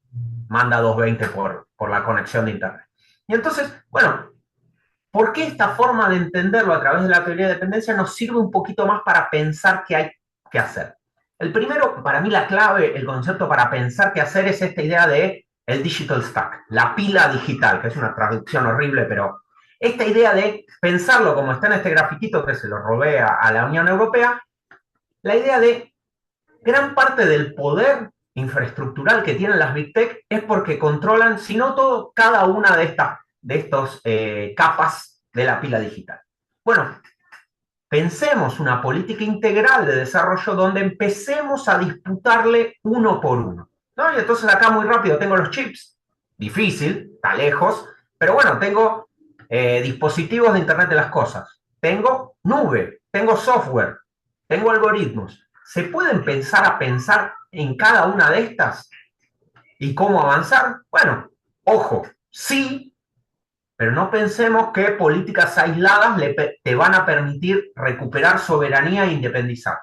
manda 220 por la conexión de internet. Y entonces, bueno, ¿por qué esta forma de entenderlo a través de la teoría de dependencia nos sirve un poquito más para pensar qué hay que hacer? El primero, para mí la clave, el concepto para pensar qué hacer es esta idea de el digital stack, la pila digital, que es una traducción horrible, pero esta idea de pensarlo como está en este grafiquito que se lo robé a la Unión Europea, la idea de gran parte del poder infraestructural que tienen las Big Tech es porque controlan, si no todo, cada una de estos capas de la pila digital. Bueno, pensemos una política integral de desarrollo donde empecemos a disputarle uno por uno, ¿no? Y entonces acá muy rápido tengo los chips, difícil, está lejos, pero bueno, tengo dispositivos de Internet de las cosas, tengo nube, tengo software, tengo algoritmos. ¿Se puede empezar a pensar en cada una de estas? ¿Y cómo avanzar? Bueno, ojo, sí, pero no pensemos que políticas aisladas te van a permitir recuperar soberanía e independizar.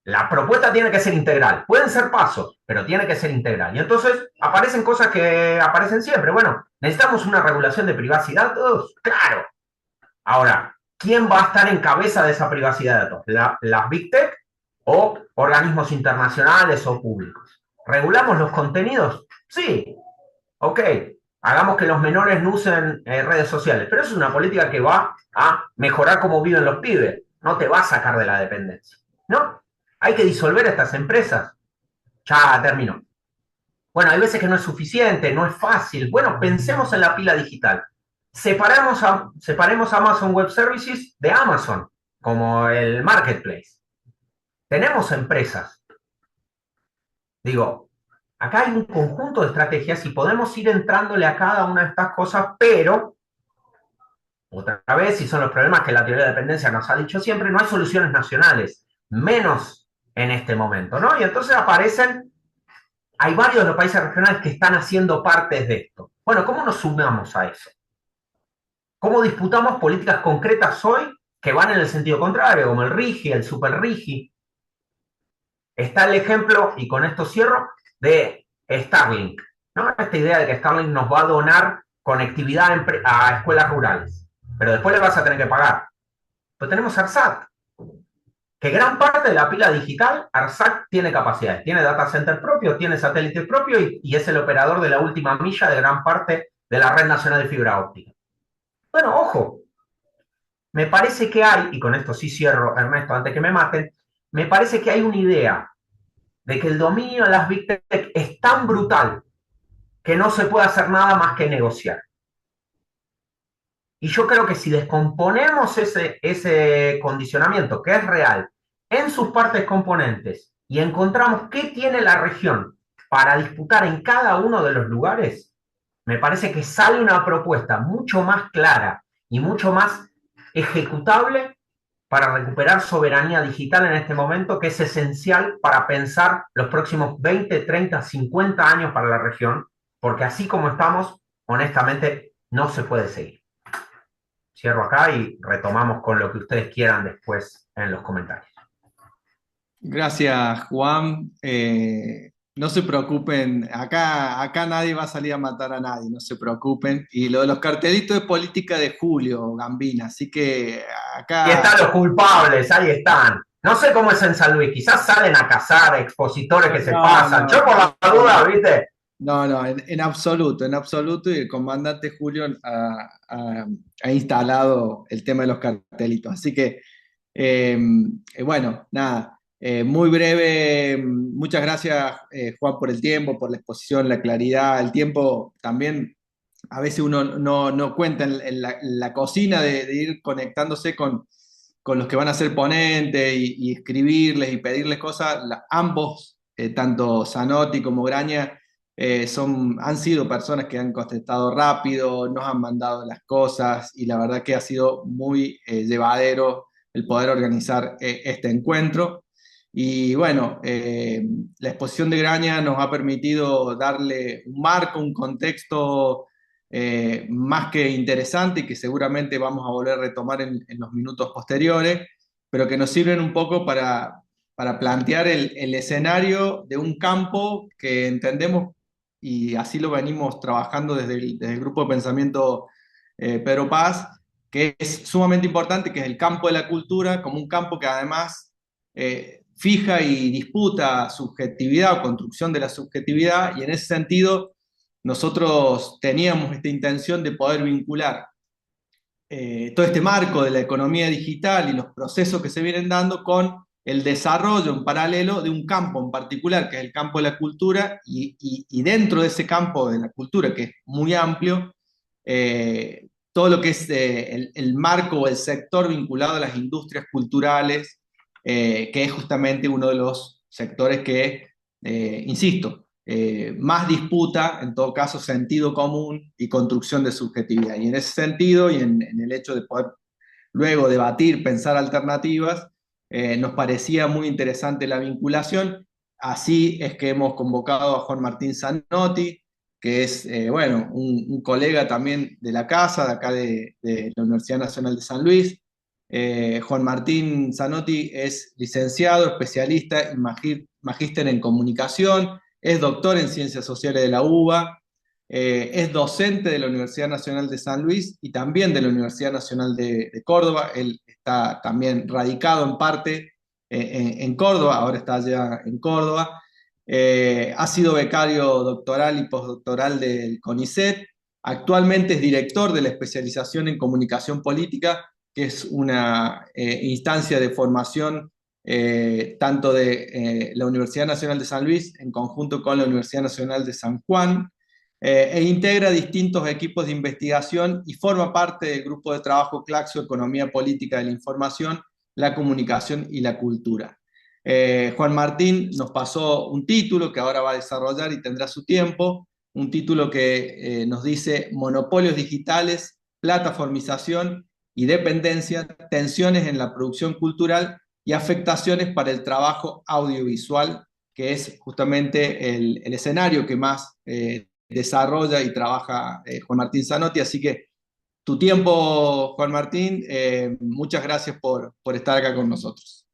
La propuesta tiene que ser integral. Pueden ser pasos, pero tiene que ser integral. Y entonces aparecen cosas que aparecen siempre. Bueno, ¿necesitamos una regulación de privacidad todos? ¡Claro! Ahora, ¿quién va a estar en cabeza de esa privacidad de datos? ¿Las Big Tech o organismos internacionales o públicos? ¿Regulamos los contenidos? Sí. Ok. Hagamos que los menores no usen redes sociales. Pero eso es una política que va a mejorar cómo viven los pibes. No te va a sacar de la dependencia. ¿No? Hay que disolver estas empresas. Ya termino. Bueno, hay veces que no es suficiente, no es fácil. Bueno, pensemos en la pila digital. Separemos Amazon Web Services de Amazon, como el marketplace. Tenemos empresas. Digo, acá hay un conjunto de estrategias y podemos ir entrándole a cada una de estas cosas, pero, otra vez, si son los problemas que la teoría de dependencia nos ha dicho siempre, no hay soluciones nacionales, menos en este momento, ¿no? Y entonces hay varios de los países regionales que están haciendo partes de esto. Bueno, ¿cómo nos sumamos a eso? ¿Cómo disputamos políticas concretas hoy que van en el sentido contrario, como el RIGI, el Super RIGI? Está el ejemplo, y con esto cierro, de Starlink, ¿no? Esta idea de que Starlink nos va a donar conectividad a escuelas rurales, pero después le vas a tener que pagar. Pero tenemos ARSAT, que gran parte de la pila digital, ARSAT tiene capacidades, tiene data center propio, tiene satélites propios y es el operador de la última milla de gran parte de la red nacional de fibra óptica. Bueno, ojo, me parece que hay, y con esto sí cierro, Ernesto, antes que me maten, me parece que hay una idea de que el dominio de las Big Tech es tan brutal que no se puede hacer nada más que negociar. Y yo creo que si descomponemos ese condicionamiento, que es real, en sus partes componentes, y encontramos qué tiene la región para disputar en cada uno de los lugares, me parece que sale una propuesta mucho más clara y mucho más ejecutable para recuperar soberanía digital en este momento, que es esencial para pensar los próximos 20, 30, 50 años para la región, porque así como estamos, honestamente, no se puede seguir. Cierro acá y retomamos con lo que ustedes quieran después en los comentarios. Gracias, Juan. No se preocupen, acá nadie va a salir a matar a nadie, no se preocupen. Y lo de los cartelitos es política de Julio Gambina, así que acá... Y están los culpables, ahí están. No sé cómo es en San Luis, quizás salen a cazar expositores que se pasan. Yo por la duda, ¿viste? No, en absoluto, y el comandante Julio ha instalado el tema de los cartelitos. Así que, bueno, nada, muy breve, muchas gracias Juan por el tiempo, por la exposición, la claridad, el tiempo también. A veces uno no cuenta en la cocina de ir conectándose con los que van a ser ponentes y escribirles y pedirles cosas. Ambos, tanto Zanotti como Graña, han sido personas que han contestado rápido, nos han mandado las cosas y la verdad que ha sido muy llevadero el poder organizar este encuentro. Y bueno, la exposición de Graña nos ha permitido darle un marco, un contexto más que interesante y que seguramente vamos a volver a retomar en los minutos posteriores, pero que nos sirven un poco para plantear el escenario de un campo que entendemos, y así lo venimos trabajando desde el grupo de pensamiento Pedro Paz, que es sumamente importante, que es el campo de la cultura, como un campo que además fija y disputa subjetividad o construcción de la subjetividad, y en ese sentido nosotros teníamos esta intención de poder vincular todo este marco de la economía digital y los procesos que se vienen dando con el desarrollo en paralelo de un campo en particular, que es el campo de la cultura, y dentro de ese campo de la cultura, que es muy amplio, todo lo que es el marco o el sector vinculado a las industrias culturales, que es justamente uno de los sectores que, insisto, más disputa, en todo caso, sentido común y construcción de subjetividad. Y en ese sentido, y en el hecho de poder luego debatir, pensar alternativas, nos parecía muy interesante la vinculación. Así es que hemos convocado a Juan Martín Zanotti, que es, bueno, un colega también de la casa, de acá de la Universidad Nacional de San Luis. Juan Martín Zanotti es licenciado, especialista y magíster en comunicación, es doctor en Ciencias Sociales de la UBA, es docente de la Universidad Nacional de San Luis y también de la Universidad Nacional de Córdoba. Él está también radicado en parte en Córdoba, ahora está allá en Córdoba. Ha sido becario doctoral y postdoctoral del CONICET. Actualmente es director de la especialización en comunicación política, que es una instancia de formación tanto de la Universidad Nacional de San Luis en conjunto con la Universidad Nacional de San Juan, e integra distintos equipos de investigación y forma parte del grupo de trabajo Claxo, Economía Política de la Información, la Comunicación y la Cultura. Juan Martín nos pasó un título que ahora va a desarrollar y tendrá su tiempo, un título que nos dice Monopolios digitales, plataformización y dependencia, tensiones en la producción cultural y afectaciones para el trabajo audiovisual, que es justamente el escenario que más desarrolla y trabaja Juan Martín Zanotti. Así que tu tiempo, Juan Martín, muchas gracias por estar acá con nosotros.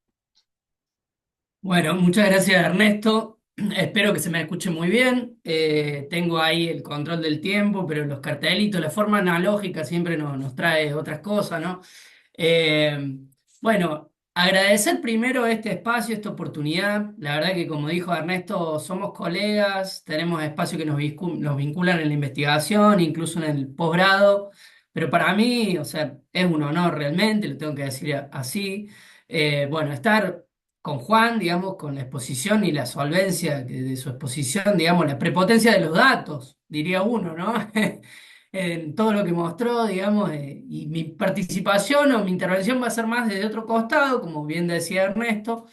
Bueno, muchas gracias Ernesto. Espero que se me escuche muy bien. Tengo ahí el control del tiempo, pero los cartelitos, la forma analógica siempre nos trae otras cosas, ¿no? Eh, bueno, agradecer primero este espacio, esta oportunidad. La verdad que como dijo Ernesto, somos colegas, tenemos espacios que nos vinculan en la investigación, incluso en el posgrado, pero para mí, o sea, es un honor realmente, lo tengo que decir así. Bueno, estar con Juan, digamos, con la exposición y la solvencia de su exposición, digamos, la prepotencia de los datos, diría uno, ¿no? En todo lo que mostró, digamos, y mi participación o mi intervención va a ser más desde otro costado, como bien decía Ernesto,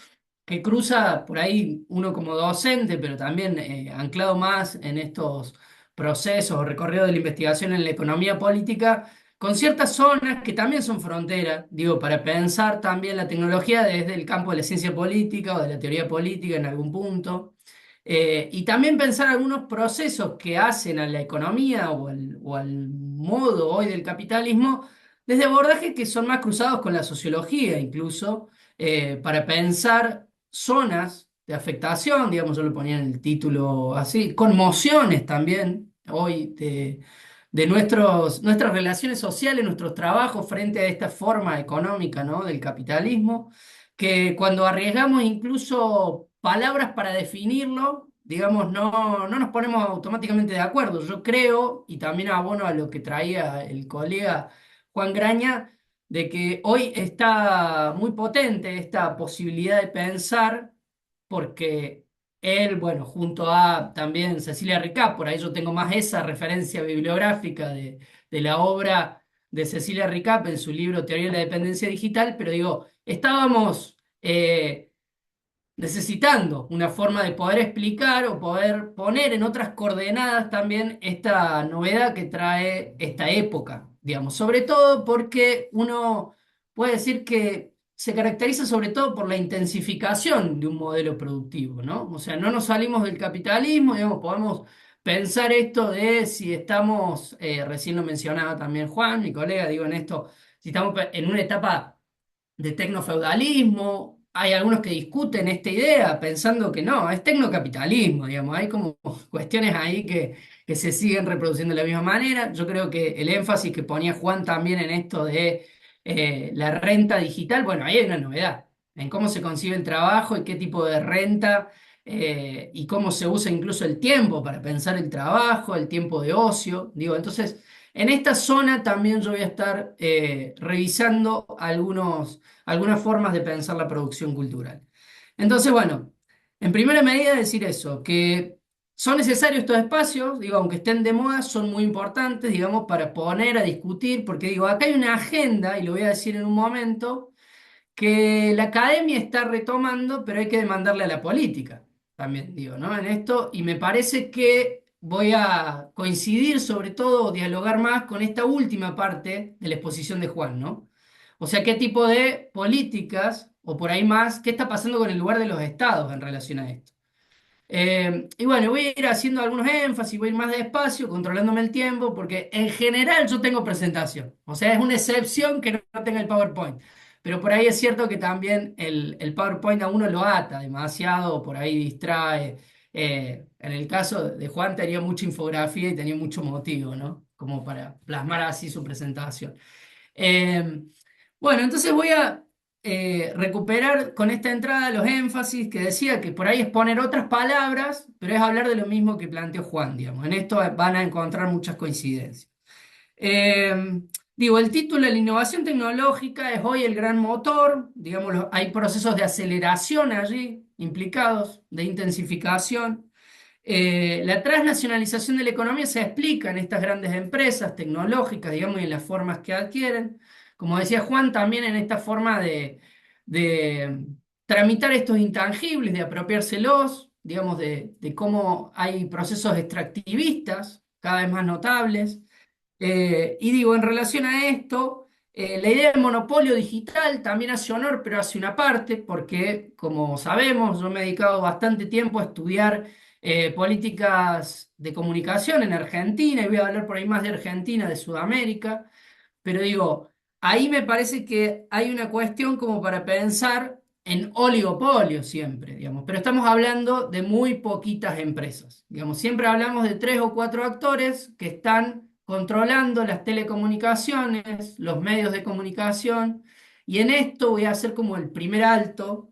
que cruza por ahí uno como docente, pero también anclado más en estos procesos o recorridos de la investigación en la economía política, con ciertas zonas que también son frontera, digo, para pensar también la tecnología desde el campo de la ciencia política o de la teoría política en algún punto. Y también pensar algunos procesos que hacen a la economía o al modo hoy del capitalismo desde abordajes que son más cruzados con la sociología, incluso, para pensar zonas de afectación, digamos, yo lo ponía en el título así, conmociones también hoy de nuestras relaciones sociales, nuestros trabajos frente a esta forma económica, ¿no? Del capitalismo, que cuando arriesgamos incluso palabras para definirlo, digamos, no nos ponemos automáticamente de acuerdo. Yo creo, y también abono a lo que traía el colega Juan Graña, de que hoy está muy potente esta posibilidad de pensar, porque él, bueno, junto a también Cecilia Ricá, por ahí yo tengo más esa referencia bibliográfica de la obra de Cecilia Ricap en su libro Teoría de la Dependencia Digital, pero digo, estábamos necesitando una forma de poder explicar o poder poner en otras coordenadas también esta novedad que trae esta época, digamos, sobre todo porque uno puede decir que se caracteriza sobre todo por la intensificación de un modelo productivo, ¿no? O sea, no nos salimos del capitalismo, digamos, podemos pensar esto de si estamos, recién lo mencionaba también Juan, mi colega, digo en esto, si estamos en una etapa de tecnofeudalismo. Hay algunos que discuten esta idea pensando que no, es tecnocapitalismo, digamos. Hay como cuestiones ahí que se siguen reproduciendo de la misma manera. Yo creo que el énfasis que ponía Juan también en esto de la renta digital, bueno, ahí hay una novedad en cómo se concibe el trabajo y qué tipo de renta y cómo se usa incluso el tiempo para pensar el trabajo, el tiempo de ocio. Digo, entonces, en esta zona también yo voy a estar revisando algunas formas de pensar la producción cultural. Entonces, bueno, en primera medida decir eso, que son necesarios estos espacios, digo, aunque estén de moda, son muy importantes, digamos, para poner a discutir, porque digo, acá hay una agenda, y lo voy a decir en un momento, que la academia está retomando, pero hay que demandarle a la política, también digo, ¿no? En esto, y me parece que voy a coincidir sobre todo, o dialogar más con esta última parte de la exposición de Juan, ¿no? O sea, qué tipo de políticas, o por ahí más, qué está pasando con el lugar de los estados en relación a esto. Y bueno, voy a ir haciendo algunos énfasis, voy a ir más despacio, controlándome el tiempo, porque en general yo tengo presentación. O sea, es una excepción que no tenga el PowerPoint. Pero por ahí es cierto que también el PowerPoint a uno lo ata demasiado, por ahí distrae. En el caso de Juan tenía mucha infografía y tenía mucho motivo, ¿no? Como para plasmar así su presentación. Eh, bueno, entonces voy a recuperar con esta entrada los énfasis que decía que por ahí es poner otras palabras, pero es hablar de lo mismo que planteó Juan, digamos. En esto van a encontrar muchas coincidencias. Eh, Digo, el título, la innovación tecnológica es hoy el gran motor, digamos, hay procesos de aceleración allí implicados, de intensificación. La transnacionalización de la economía se explica en estas grandes empresas tecnológicas, digamos, y en las formas que adquieren. Como decía Juan, también en esta forma de tramitar estos intangibles, de apropiárselos, digamos, de cómo hay procesos extractivistas cada vez más notables. Y digo, en relación a esto, la idea del monopolio digital también hace honor, pero hace una parte, porque como sabemos, yo me he dedicado bastante tiempo a estudiar políticas de comunicación en Argentina, y voy a hablar por ahí más de Argentina, de Sudamérica, pero digo, ahí me parece que hay una cuestión como para pensar en oligopolio siempre, digamos, pero estamos hablando de muy poquitas empresas, digamos, siempre hablamos de 3 o 4 actores que están controlando las telecomunicaciones, los medios de comunicación, y en esto voy a hacer como el primer alto.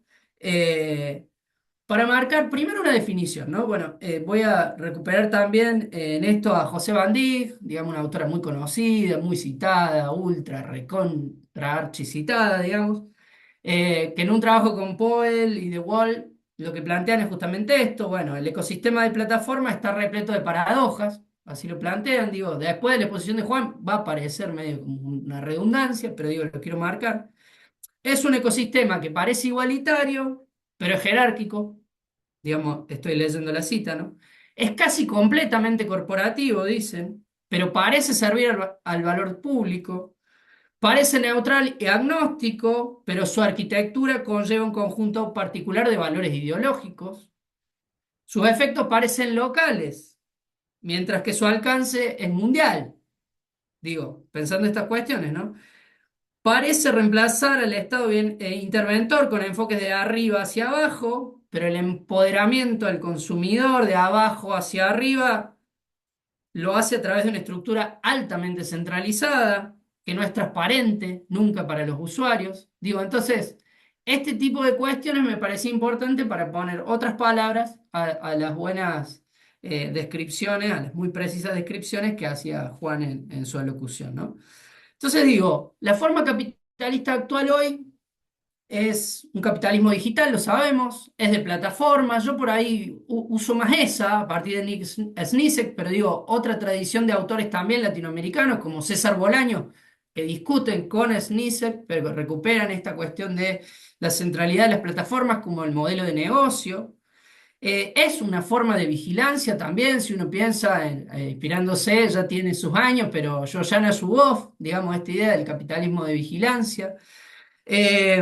Para marcar primero una definición, ¿no? Bueno, voy a recuperar también en esto a José Van Dijk, digamos, una autora muy conocida, muy citada, ultra, recontra, archi citada, digamos, que en un trabajo con Poel y De Waal lo que plantean es justamente esto. Bueno, el ecosistema de plataforma está repleto de paradojas, así lo plantean, digo, después de la exposición de Juan va a parecer medio como una redundancia, pero digo, lo quiero marcar. Es un ecosistema que parece igualitario, pero es jerárquico, digamos, estoy leyendo la cita, ¿no? Es casi completamente corporativo, dicen, pero parece servir al valor público, parece neutral y agnóstico, pero su arquitectura conlleva un conjunto particular de valores ideológicos. Sus efectos parecen locales, mientras que su alcance es mundial. Digo, pensando estas cuestiones, ¿no? Parece reemplazar al Estado bien, interventor con enfoques de arriba hacia abajo, pero el empoderamiento del consumidor de abajo hacia arriba lo hace a través de una estructura altamente centralizada, que no es transparente nunca para los usuarios. Digo, entonces, este tipo de cuestiones me parecía importante para poner otras palabras a las buenas descripciones, a las muy precisas descripciones que hacía Juan en su alocución, ¿no? Entonces digo, la forma capitalista actual hoy es un capitalismo digital, lo sabemos, es de plataformas. Yo por ahí uso más esa a partir de Nick Snisek, pero digo, otra tradición de autores también latinoamericanos, como César Bolaño, que discuten con Snisek, pero recuperan esta cuestión de la centralidad de las plataformas como el modelo de negocio. Es una forma de vigilancia también, si uno piensa en inspirándose, ya tiene sus años, pero Giordano Zuboff, digamos, esta idea del capitalismo de vigilancia. Eh,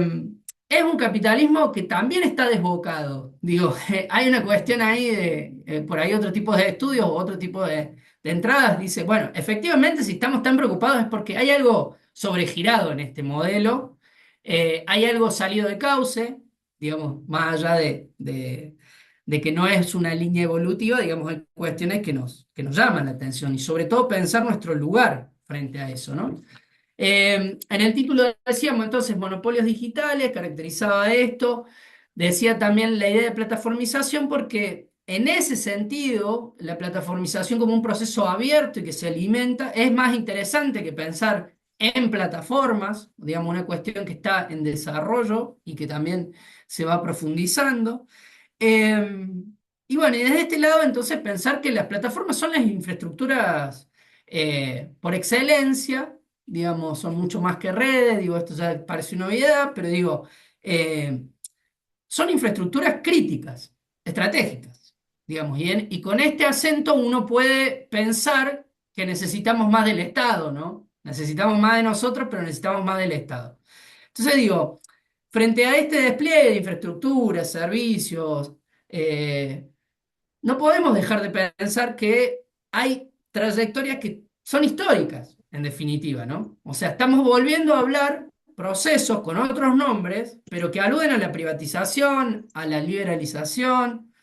es un capitalismo que también está desbocado. Digo, hay una cuestión ahí de, por ahí otro tipo de estudios o otro tipo de entradas. Dice, bueno, efectivamente, si estamos tan preocupados es porque hay algo sobregirado en este modelo, hay algo salido de cauce, digamos, más allá de que no es una línea evolutiva, digamos, hay cuestiones que nos llaman la atención y sobre todo pensar nuestro lugar frente a eso, ¿no? En el título decíamos entonces monopolios digitales, caracterizaba esto, decía también la idea de plataformización porque en ese sentido la plataformización como un proceso abierto y que se alimenta es más interesante que pensar en plataformas, digamos una cuestión que está en desarrollo y que también se va profundizando. Eh, y bueno, y desde este lado entonces pensar que las plataformas son las infraestructuras por excelencia, digamos, son mucho más que redes, digo, esto ya parece una obviedad, pero digo, eh, son infraestructuras críticas, estratégicas, digamos, y con este acento uno puede pensar que necesitamos más del Estado, ¿no? Necesitamos más de nosotros, pero necesitamos más del Estado. Entonces digo, frente a este despliegue de infraestructuras, servicios, eh, no podemos dejar de pensar que hay trayectorias que son históricas, en definitiva, ¿no? O sea, estamos volviendo a hablar procesos con otros nombres, pero que aluden a la privatización, a la liberalización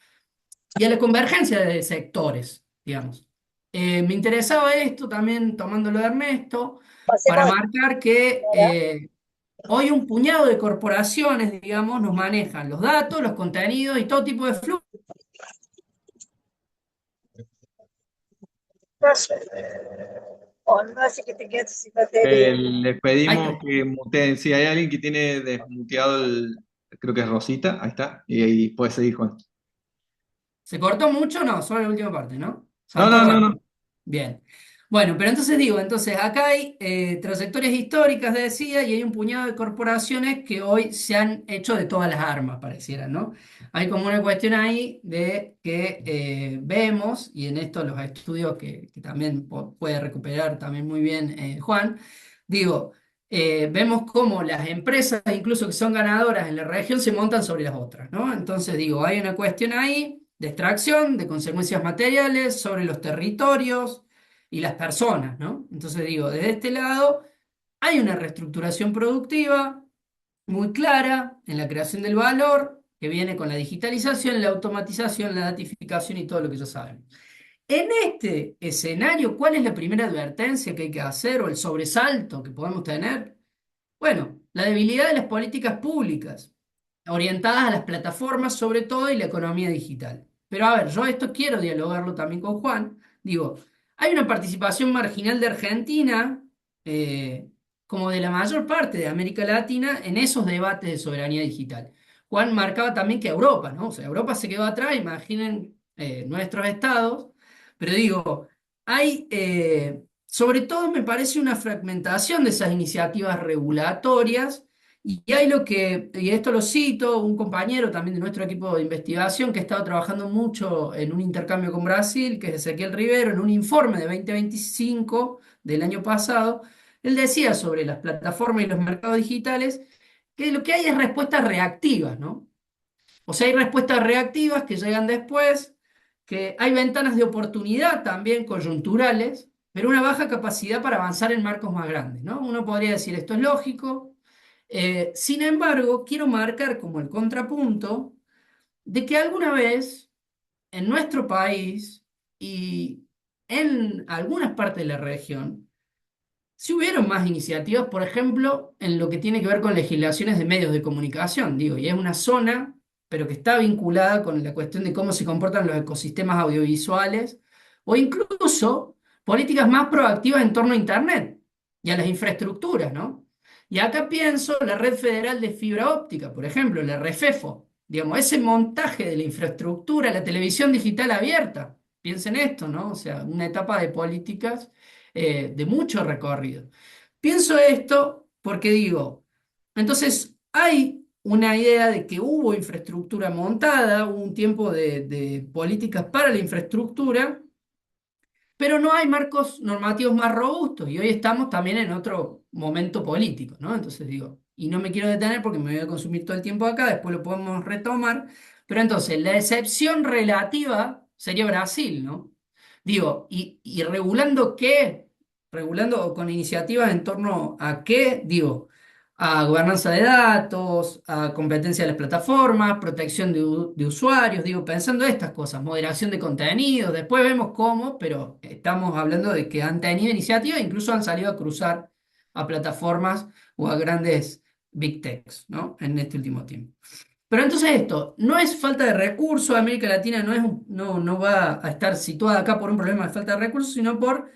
y a la convergencia de sectores, digamos. Me interesaba esto también, tomándolo de Ernesto, para marcar que hoy un puñado de corporaciones, digamos, nos manejan los datos, los contenidos y todo tipo de flujos. Les Ahí pedimos está. que muteen. Si hay alguien que tiene desmuteado creo que es Rosita, ahí está, y ahí puede seguir, Juan. ¿Se cortó mucho? No, solo la última parte, ¿no? No, Saltó no, no, rápido. no. Bien. Bueno, pero entonces digo, entonces acá hay trayectorias históricas, decía, y hay un puñado de corporaciones que hoy se han hecho de todas las armas, pareciera, ¿no? Hay como una cuestión ahí de que vemos, y en esto los estudios que también puede recuperar también muy bien Juan, digo, vemos cómo las empresas, incluso que son ganadoras en la región, se montan sobre las otras, ¿no? Entonces digo, hay una cuestión ahí de extracción, de consecuencias materiales sobre los territorios y las personas, ¿no? Entonces digo, desde este lado hay una reestructuración productiva muy clara en la creación del valor que viene con la digitalización, la automatización, la datificación y todo lo que ya saben. En este escenario, ¿cuál es la primera advertencia que hay que hacer o el sobresalto que podemos tener? Bueno, la debilidad de las políticas públicas orientadas a las plataformas sobre todo y la economía digital. Pero a ver, yo esto quiero dialogarlo también con Juan. Digo, hay una participación marginal de Argentina, eh, como de la mayor parte de América Latina, en esos debates de soberanía digital. Juan marcaba también que Europa, ¿no? O sea, Europa se quedó atrás, imaginen nuestros estados, pero digo, hay, sobre todo me parece una fragmentación de esas iniciativas regulatorias y hay lo que, y esto lo cito, un compañero también de nuestro equipo de investigación que ha estado trabajando mucho en un intercambio con Brasil, que es Ezequiel Rivero, en un informe de 2025 del año pasado, él decía sobre las plataformas y los mercados digitales que lo que hay es respuestas reactivas, ¿no? O sea, hay respuestas reactivas que llegan después, que hay ventanas de oportunidad también coyunturales, pero una baja capacidad para avanzar en marcos más grandes, ¿no? Uno podría decir esto es lógico. Sin embargo, quiero marcar como el contrapunto de que alguna vez en nuestro país y en algunas partes de la región, si hubieron más iniciativas, por ejemplo, en lo que tiene que ver con legislaciones de medios de comunicación, digo, y es una zona, pero que está vinculada con la cuestión de cómo se comportan los ecosistemas audiovisuales, o incluso políticas más proactivas en torno a Internet y a las infraestructuras, ¿no? Y acá pienso la Red Federal de Fibra Óptica, por ejemplo, la REFEFO, digamos, ese montaje de la infraestructura, la televisión digital abierta, piensen esto, ¿no? O sea, una etapa de políticas de mucho recorrido. Pienso esto porque digo, entonces hay una idea de que hubo infraestructura montada, hubo un tiempo de políticas para la infraestructura, pero no hay marcos normativos más robustos y hoy estamos también en otro momento político, ¿no? Entonces digo, y no me quiero detener porque me voy a consumir todo el tiempo acá, después lo podemos retomar, pero entonces la excepción relativa sería Brasil, ¿no? Digo, ¿y regulando qué? Regulando con iniciativas en torno a qué, digo, a gobernanza de datos, a competencia de las plataformas, protección de usuarios, digo, pensando estas cosas, moderación de contenidos, después vemos cómo, pero estamos hablando de que han tenido iniciativas, incluso han salido a cruzar a plataformas o a grandes big techs, ¿no? En este último tiempo. Pero entonces esto, no es falta de recursos, América Latina no va a estar situada acá por un problema de falta de recursos, sino por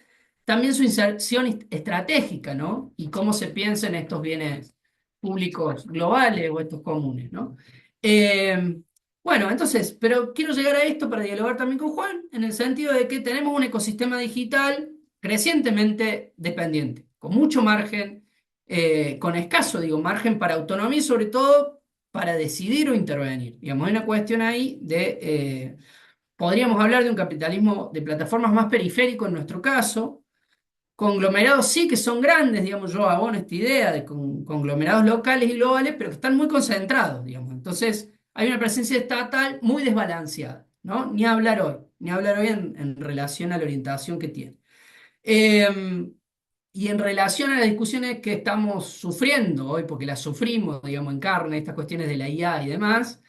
también su inserción estratégica, ¿no? Y cómo se piensa en estos bienes públicos globales o estos comunes, ¿no? Eh, bueno, entonces, pero quiero llegar a esto para dialogar también con Juan, en el sentido de que tenemos un ecosistema digital crecientemente dependiente, con mucho margen, con escaso, digo, margen para autonomía y sobre todo para decidir o intervenir. Digamos, hay una cuestión ahí de, podríamos hablar de un capitalismo de plataformas más periférico en nuestro caso, conglomerados sí que son grandes, digamos, yo abono esta idea de conglomerados locales y globales, pero que están muy concentrados, digamos. Entonces, hay una presencia estatal muy desbalanceada, ¿no? Ni hablar hoy en relación a la orientación que tiene. Eh, y en relación a las discusiones que estamos sufriendo hoy, porque las sufrimos, digamos, en carne, estas cuestiones de la IA y demás,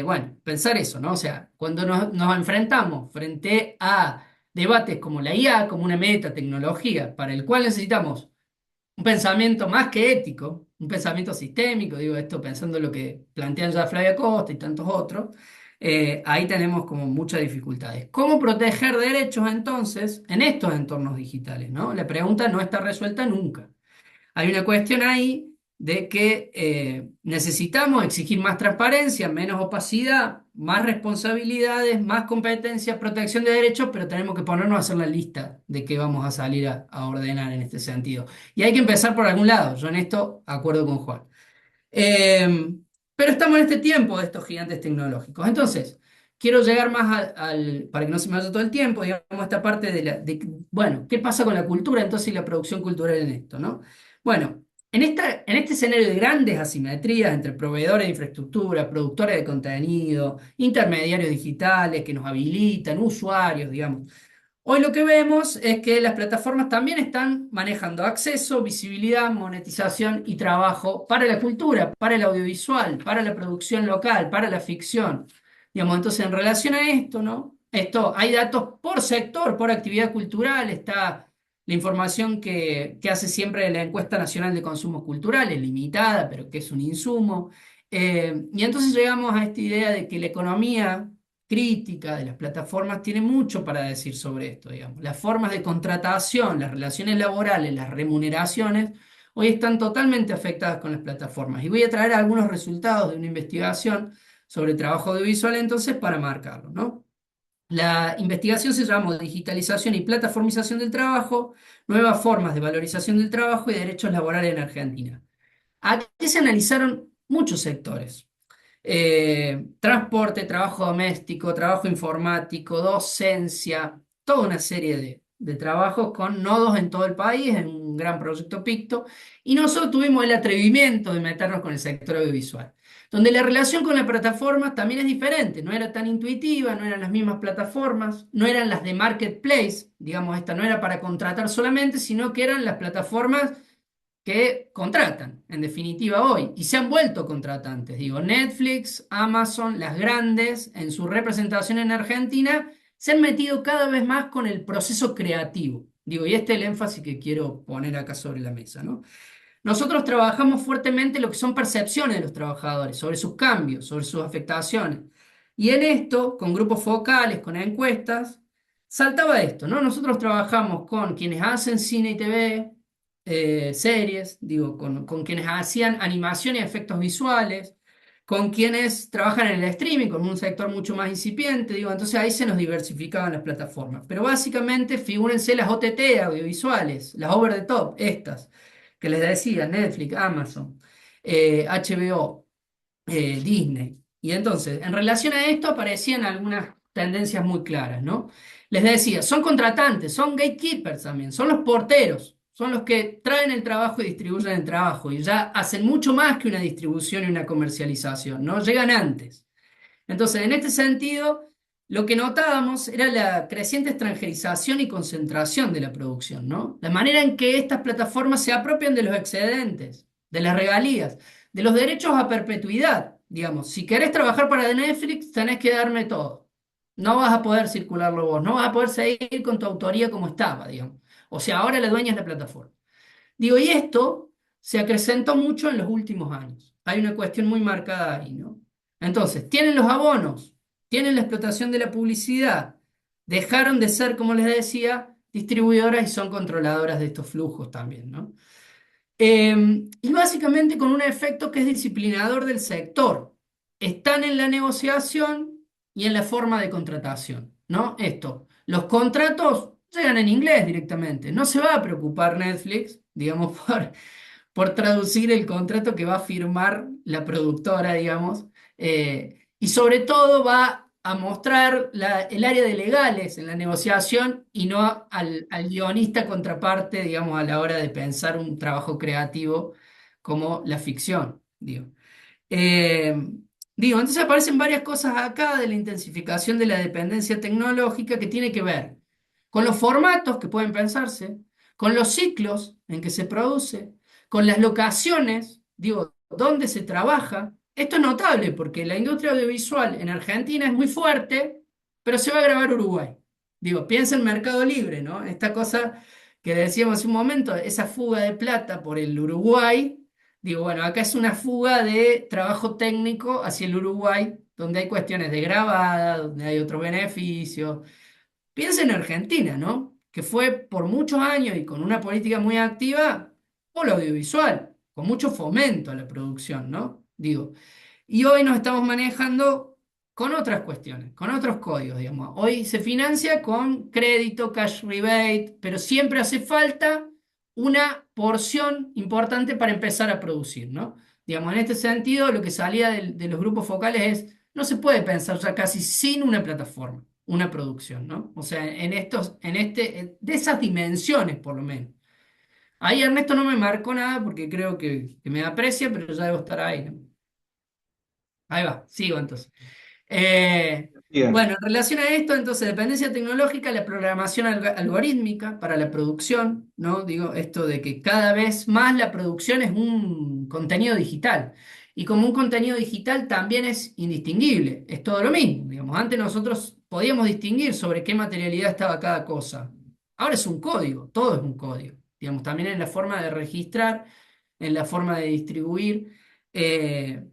bueno, pensar eso, ¿no? O sea, cuando nos enfrentamos frente a debates como la IA, como una meta tecnología, para el cual necesitamos un pensamiento más que ético, un pensamiento sistémico, digo esto pensando en lo que plantean ya Flavia Costa y tantos otros, ahí tenemos como muchas dificultades. ¿Cómo proteger derechos entonces en estos entornos digitales, ¿no? La pregunta no está resuelta nunca. Hay una cuestión ahí de que necesitamos exigir más transparencia, menos opacidad, más responsabilidades, más competencia, protección de derechos, pero tenemos que ponernos a hacer la lista de qué vamos a salir a ordenar en este sentido. Y hay que empezar por algún lado. Yo en esto acuerdo con Juan. Eh, pero estamos en este tiempo de estos gigantes tecnológicos. Entonces, quiero llegar más para que no se me vaya todo el tiempo, digamos, a esta parte bueno, ¿qué pasa con la cultura entonces y la producción cultural en esto, ¿no? Bueno, en este escenario de grandes asimetrías entre proveedores de infraestructura, productores de contenido, intermediarios digitales que nos habilitan, usuarios, digamos. Hoy lo que vemos es que las plataformas también están manejando acceso, visibilidad, monetización y trabajo para la cultura, para el audiovisual, para la producción local, para la ficción. Digamos, entonces, en relación a esto, ¿no? Esto, hay datos por sector, por actividad cultural, está la información que hace siempre la Encuesta Nacional de Consumos Culturales, limitada, pero que es un insumo. Y entonces llegamos a esta idea de que la economía crítica de las plataformas tiene mucho para decir sobre esto, digamos. Las formas de contratación, las relaciones laborales, las remuneraciones, hoy están totalmente afectadas con las plataformas. Y voy a traer algunos resultados de una investigación sobre trabajo audiovisual entonces para marcarlo, ¿no? La investigación se llamó Digitalización y Plataformización del Trabajo, nuevas formas de valorización del trabajo y derechos laborales en Argentina. Aquí se analizaron muchos sectores. Transporte, trabajo doméstico, trabajo informático, docencia, toda una serie de trabajos con nodos en todo el país, en un gran proyecto Picto, y nosotros tuvimos el atrevimiento de meternos con el sector audiovisual, donde la relación con la plataforma también es diferente, no era tan intuitiva, no eran las mismas plataformas, no eran las de marketplace, digamos, esta no era para contratar solamente, sino que eran las plataformas que contratan, en definitiva, hoy, y se han vuelto contratantes. Digo, Netflix, Amazon, las grandes, en su representación en Argentina, se han metido cada vez más con el proceso creativo. Digo, y este es el énfasis que quiero poner acá sobre la mesa, ¿no? Nosotros trabajamos fuertemente lo que son percepciones de los trabajadores, sobre sus cambios, sobre sus afectaciones. Y en esto, con grupos focales, con encuestas, saltaba esto, ¿no? Nosotros trabajamos con quienes hacen cine y TV, series, digo, con quienes hacían animación y efectos visuales, con quienes trabajan en el streaming, con un sector mucho más incipiente, digo, entonces ahí se nos diversificaban las plataformas. Pero básicamente, figúrense las OTT audiovisuales, las over the top, estas, que les decía, Netflix, Amazon, HBO, Disney. Y entonces, en relación a esto aparecían algunas tendencias muy claras, ¿no? Les decía, son contratantes, son gatekeepers también, son los porteros, son los que traen el trabajo y distribuyen el trabajo, y ya hacen mucho más que una distribución y una comercialización, ¿no? Llegan antes. Entonces, en este sentido, lo que notábamos era la creciente extranjerización y concentración de la producción, ¿no? La manera en que estas plataformas se apropian de los excedentes, de las regalías, de los derechos a perpetuidad, digamos. Si querés trabajar para Netflix, tenés que darme todo. No vas a poder circularlo vos, no vas a poder seguir con tu autoría como estaba, digamos. O sea, ahora la dueña es la plataforma. Digo, y esto se acrecentó mucho en los últimos años. Hay una cuestión muy marcada ahí, ¿no? Entonces, tienen los abonos, tienen la explotación de la publicidad, dejaron de ser, como les decía, distribuidoras y son controladoras de estos flujos también, ¿no? Y básicamente con un efecto que es disciplinador del sector. Están en la negociación y en la forma de contratación, ¿no? Esto, los contratos llegan en inglés directamente. No se va a preocupar Netflix, digamos, por traducir el contrato que va a firmar la productora, digamos, y sobre todo va a mostrar el área de legales en la negociación y no al guionista contraparte, digamos, a la hora de pensar un trabajo creativo como la ficción, digo. Eh, entonces aparecen varias cosas acá de la intensificación de la dependencia tecnológica que tiene que ver con los formatos que pueden pensarse, con los ciclos en que se produce, con las locaciones, digo, dónde se trabaja. Esto es notable porque la industria audiovisual en Argentina es muy fuerte, pero se va a grabar Uruguay. Digo, piensa en Mercado Libre, ¿no? Esta cosa que decíamos hace un momento, esa fuga de plata por el Uruguay. Digo, bueno, acá es una fuga de trabajo técnico hacia el Uruguay, donde hay cuestiones de grabada, donde hay otros beneficios. Piensa en Argentina, ¿no? Que fue por muchos años y con una política muy activa polo audiovisual. con mucho fomento a la producción, ¿no? Digo, y hoy nos estamos manejando con otras cuestiones, con otros códigos, digamos. Hoy se financia con crédito, cash rebate, pero siempre hace falta una porción importante para empezar a producir, ¿no? Digamos, en este sentido, lo que salía de los grupos focales es, no se puede pensar ya casi sin una plataforma, una producción, ¿no? O sea, de esas dimensiones, por lo menos. Ahí Ernesto no me marcó nada porque creo que me aprecia, pero ya debo estar ahí, ¿no? Ahí va, sigo entonces. Eh, Bien. bueno, en relación a esto, entonces, dependencia tecnológica, la programación algorítmica para la producción, ¿no? Digo, esto de que cada vez más la producción es un contenido digital. Y como un contenido digital también es indistinguible, es todo lo mismo. Digamos, antes nosotros podíamos distinguir sobre qué materialidad estaba cada cosa. Ahora es un código, todo es un código. Digamos, también en la forma de registrar, en la forma de distribuir. eh,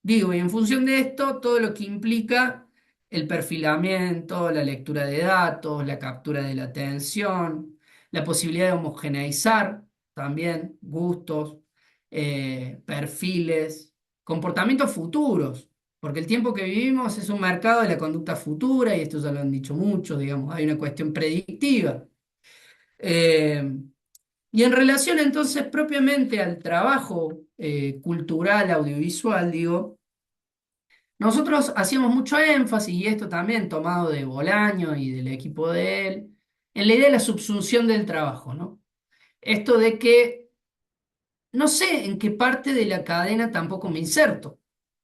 Digo, y en función de esto, todo lo que implica el perfilamiento, la lectura de datos, la captura de la atención, la posibilidad de homogeneizar también gustos, perfiles, comportamientos futuros, porque el tiempo que vivimos es un mercado de la conducta futura, y esto ya lo han dicho muchos, digamos, hay una cuestión predictiva. Eh, y en relación entonces propiamente al trabajo cultural, audiovisual, digo, nosotros hacíamos mucho énfasis, y esto también tomado de Bolaño y del equipo de él, en la idea de la subsunción del trabajo, ¿no? Esto de que no sé en qué parte de la cadena tampoco me inserto.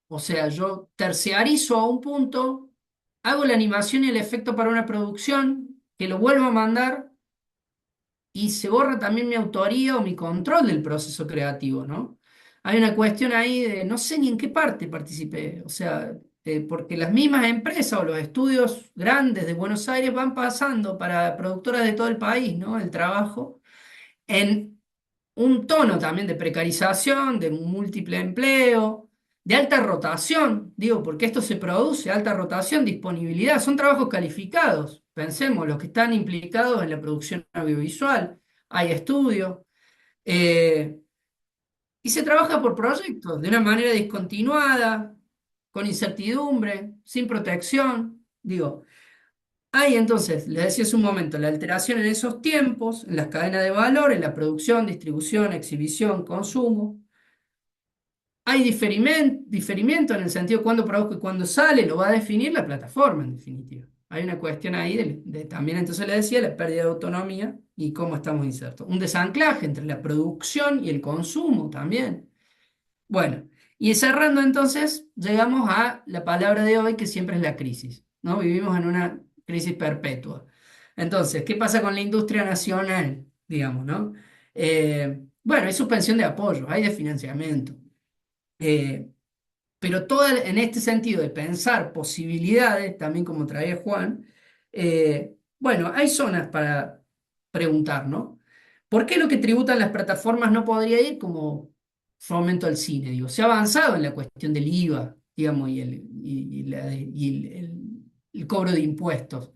O sea, yo terciarizo a un punto, hago la animación y el efecto para una producción, que lo vuelvo a mandar y se borra también mi autoría o mi control del proceso creativo, ¿no? Hay una cuestión ahí de no sé ni en qué parte participé, o sea, porque las mismas empresas o los estudios grandes de Buenos Aires van pasando para productoras de todo el país, ¿no? El trabajo en un tono también de precarización, de múltiple empleo, de alta rotación, digo, porque esto se produce, alta rotación, disponibilidad, son trabajos calificados. Pensemos, los que están implicados en la producción audiovisual, hay estudios, eh, y se trabaja por proyectos, de una manera discontinuada, con incertidumbre, sin protección, digo. Hay entonces, le decía hace un momento, la alteración en esos tiempos, en las cadenas de valor, en la producción, distribución, exhibición, consumo. Hay diferimiento en el sentido de cuándo produzco y cuándo sale, lo va a definir la plataforma en definitiva. Hay una cuestión ahí también, entonces le decía, la pérdida de autonomía y cómo estamos insertos. Un desanclaje entre la producción y el consumo también. Bueno, y cerrando entonces, llegamos a la palabra de hoy, que siempre es la crisis, ¿no? Vivimos en una crisis perpetua. Entonces, ¿qué pasa con la industria nacional, digamos, ¿no? Bueno, hay suspensión de apoyos, hay de financiamiento. Eh, pero en este sentido de pensar posibilidades, también como traía Juan, bueno, hay zonas para preguntar, ¿no? ¿Por qué lo que tributan las plataformas no podría ir como fomento al cine? Digo, se ha avanzado en la cuestión del IVA, digamos, y el cobro de impuestos.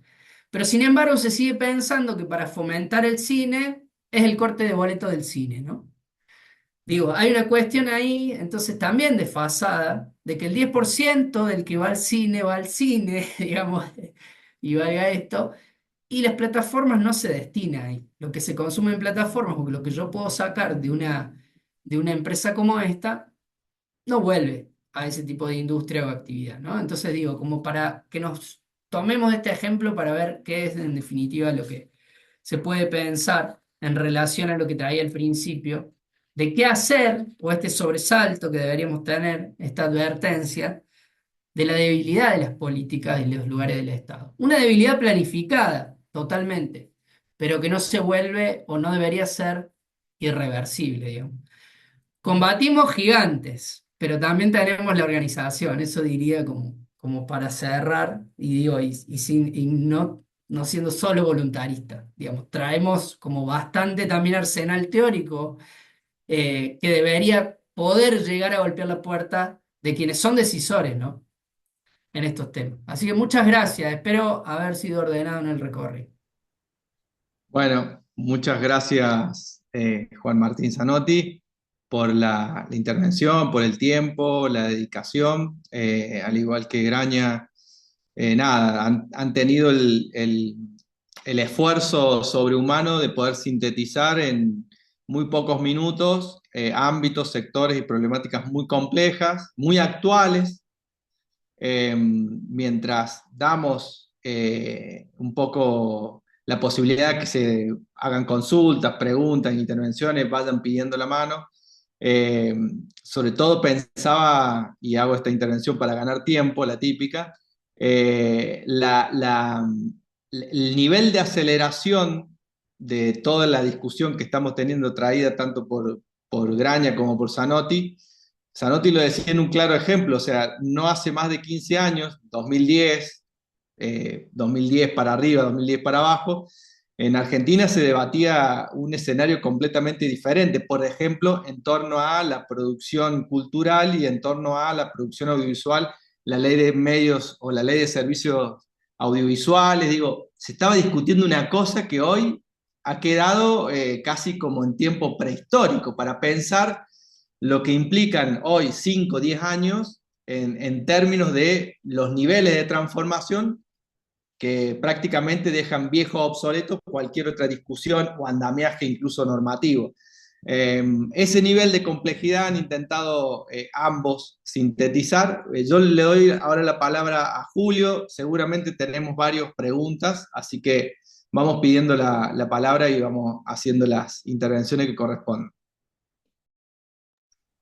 Pero sin embargo, se sigue pensando que para fomentar el cine es el corte de boleto del cine, ¿no? Digo, hay una cuestión ahí, entonces también desfasada, de que el 10% del que va al cine, digamos, y valga esto, y las plataformas no se destina ahí. Lo que se consume en plataformas, o lo que yo puedo sacar de una empresa como esta, no vuelve a ese tipo de industria o actividad, ¿no? Entonces digo, como para que nos tomemos este ejemplo para ver qué es en definitiva lo que se puede pensar en relación a lo que traía al principio, de qué hacer, o este sobresalto que deberíamos tener, esta advertencia, de la debilidad de las políticas y los lugares del Estado. Una debilidad planificada, totalmente, pero que no se vuelve o no debería ser irreversible, digamos. Combatimos gigantes, pero también tenemos la organización, eso diría como para cerrar, y digo, y no siendo solo voluntarista, digamos, traemos como bastante también arsenal teórico que debería poder llegar a golpear la puerta de quienes son decisores, ¿no? En estos temas. Así que muchas gracias, espero haber sido ordenado en el recorrido. Bueno, muchas gracias, Juan Martín Zanotti, por la intervención, por el tiempo, la dedicación, al igual que Graña, nada, han tenido el esfuerzo sobrehumano de poder sintetizar en muy pocos minutos ámbitos, sectores y problemáticas muy complejas, muy actuales, mientras damos un poco la posibilidad que se hagan consultas, preguntas, intervenciones, vayan pidiendo la mano. Eh, Sobre todo pensaba, y hago esta intervención para ganar tiempo, la típica, el nivel de aceleración de toda la discusión que estamos teniendo traída tanto por Graña como por Zanotti. Zanotti lo decía en un claro ejemplo, o sea, no hace más de 15 años, 2010, 2010 para arriba, 2010 para abajo, en Argentina se debatía un escenario completamente diferente, por ejemplo, en torno a la producción cultural y en torno a la producción audiovisual, la ley de medios o la ley de servicios audiovisuales, digo, se estaba discutiendo una cosa que hoy ha quedado casi como en tiempo prehistórico para pensar lo que implican hoy 5 o 10 años en términos de los niveles de transformación que prácticamente dejan viejo o obsoleto cualquier otra discusión o andamiaje incluso normativo. Ese nivel de complejidad han intentado ambos sintetizar. Yo le doy ahora la palabra a Julio, seguramente tenemos varias preguntas, así que vamos pidiendo la palabra y vamos haciendo las intervenciones que correspondan.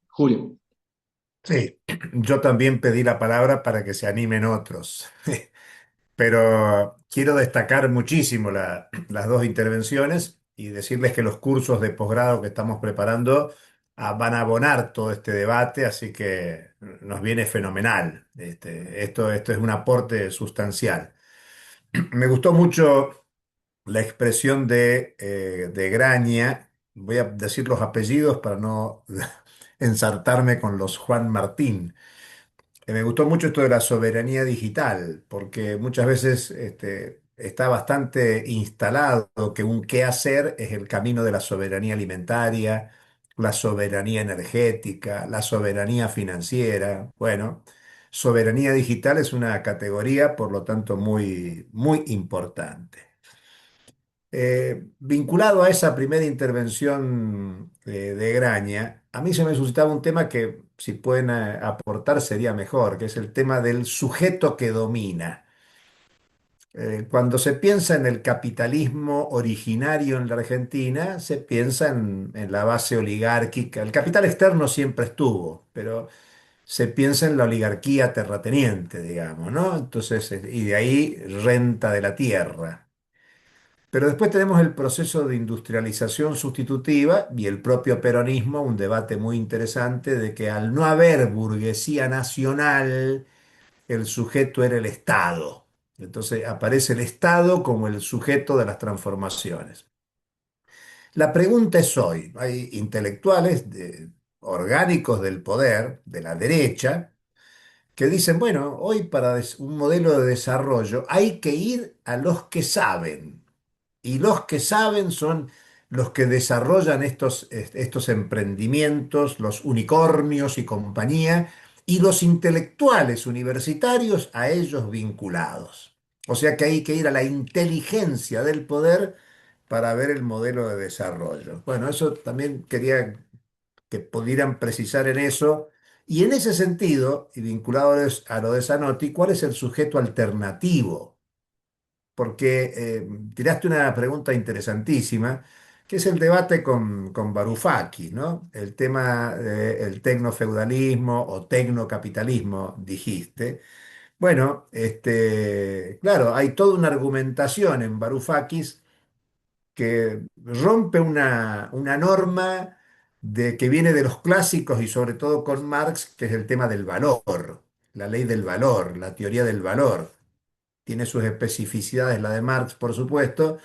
Julio. Sí, yo también pedí la palabra para que se animen otros, pero quiero destacar muchísimo las dos intervenciones y decirles que los cursos de posgrado que estamos preparando van a abonar todo este debate, así que nos viene fenomenal. Esto es un aporte sustancial. Me gustó mucho la expresión de Graña. Voy a decir los apellidos para no ensartarme con los Juan Martín. Me gustó mucho esto de la soberanía digital, porque muchas veces está bastante instalado que un qué hacer es el camino de la soberanía alimentaria, la soberanía energética, la soberanía financiera. Bueno, soberanía digital es una categoría, por lo tanto, muy, muy importante. Vinculado a esa primera intervención de Graña, a mí se me suscitaba un tema que si pueden aportar sería mejor, que es el tema del sujeto que domina. Cuando se piensa en el capitalismo originario en la Argentina, se piensa en la base oligárquica. El capital externo siempre estuvo, pero se piensa en la oligarquía terrateniente, digamos, ¿no? Entonces, y de ahí renta de la tierra. Pero después tenemos el proceso de industrialización sustitutiva y el propio peronismo, un debate muy interesante de que al no haber burguesía nacional, el sujeto era el Estado. Entonces aparece el Estado como el sujeto de las transformaciones. La pregunta es hoy, hay intelectuales orgánicos del poder, de la derecha, que dicen, bueno, hoy para un modelo de desarrollo hay que ir a los que saben. Y los que saben son los que desarrollan estos emprendimientos, los unicornios y compañía, y los intelectuales universitarios a ellos vinculados. O sea que hay que ir a la inteligencia del poder para ver el modelo de desarrollo. Bueno, eso también quería que pudieran precisar en eso. Y en ese sentido, y vinculado a lo de Zanotti, ¿cuál es el sujeto alternativo? Porque tiraste una pregunta interesantísima, que es el debate con Varoufakis, ¿no? El tema del tecnofeudalismo o tecnocapitalismo, dijiste. Bueno, claro, hay toda una argumentación en Varoufakis que rompe una norma que viene de los clásicos y sobre todo con Marx, que es el tema del valor, la ley del valor, la teoría del valor. Tiene sus especificidades, la de Marx, por supuesto,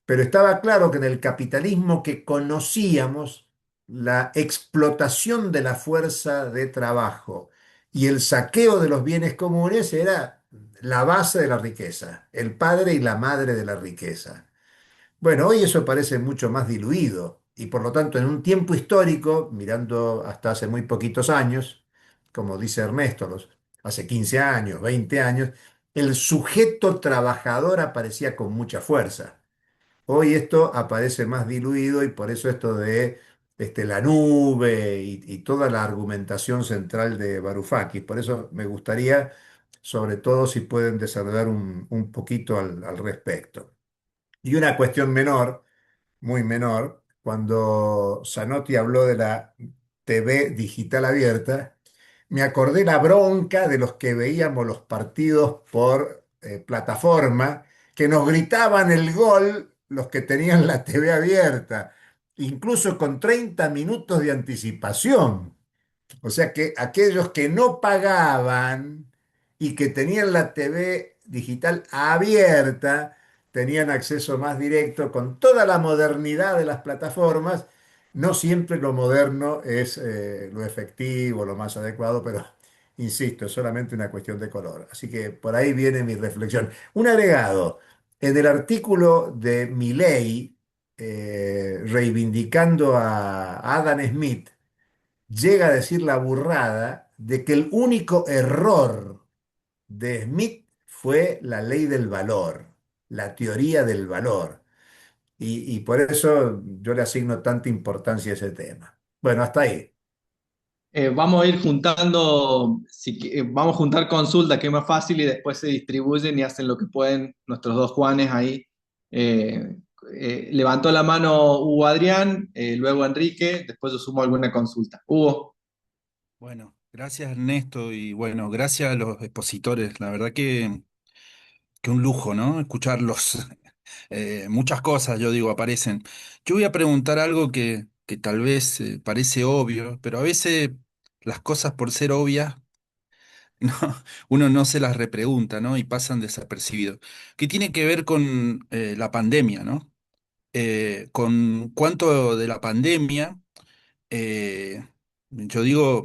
pero estaba claro que en el capitalismo que conocíamos, la explotación de la fuerza de trabajo y el saqueo de los bienes comunes era la base de la riqueza, el padre y la madre de la riqueza. Bueno, hoy eso parece mucho más diluido y por lo tanto en un tiempo histórico, mirando hasta hace muy poquitos años, como dice Ernesto, hace 15 años, 20 años, el sujeto trabajador aparecía con mucha fuerza. Hoy esto aparece más diluido y por eso esto de la nube y toda la argumentación central de Varoufakis. Por eso me gustaría, sobre todo, si pueden desarrollar un poquito al respecto. Y una cuestión menor, muy menor, cuando Zanotti habló de la TV digital abierta, me acordé la bronca de los que veíamos los partidos por plataforma, que nos gritaban el gol los que tenían la TV abierta, incluso con 30 minutos de anticipación. O sea que aquellos que no pagaban y que tenían la TV digital abierta, tenían acceso más directo con toda la modernidad de las plataformas. No siempre lo moderno es lo efectivo, lo más adecuado, pero insisto, es solamente una cuestión de color. Así que por ahí viene mi reflexión. Un agregado, en el artículo de Milley, reivindicando a Adam Smith, llega a decir la burrada de que el único error de Smith fue la ley del valor, la teoría del valor. Y por eso yo le asigno tanta importancia a ese tema. Bueno, hasta ahí. Vamos a ir juntando, vamos a juntar consultas que es más fácil y después se distribuyen y hacen lo que pueden nuestros dos Juanes ahí. Eh, Levantó la mano Hugo Adrián, luego Enrique, después yo sumo alguna consulta. Hugo. Bueno, gracias Ernesto y bueno, gracias a los expositores. La verdad que un lujo, ¿no? Escucharlos. Muchas cosas, yo digo, aparecen. Yo voy a preguntar algo que tal vez parece obvio, pero a veces las cosas por ser obvias, no, uno no se las repregunta, ¿no? Y pasan desapercibidos. Que tiene que ver con la pandemia, ¿no? Con cuánto de la pandemia yo digo,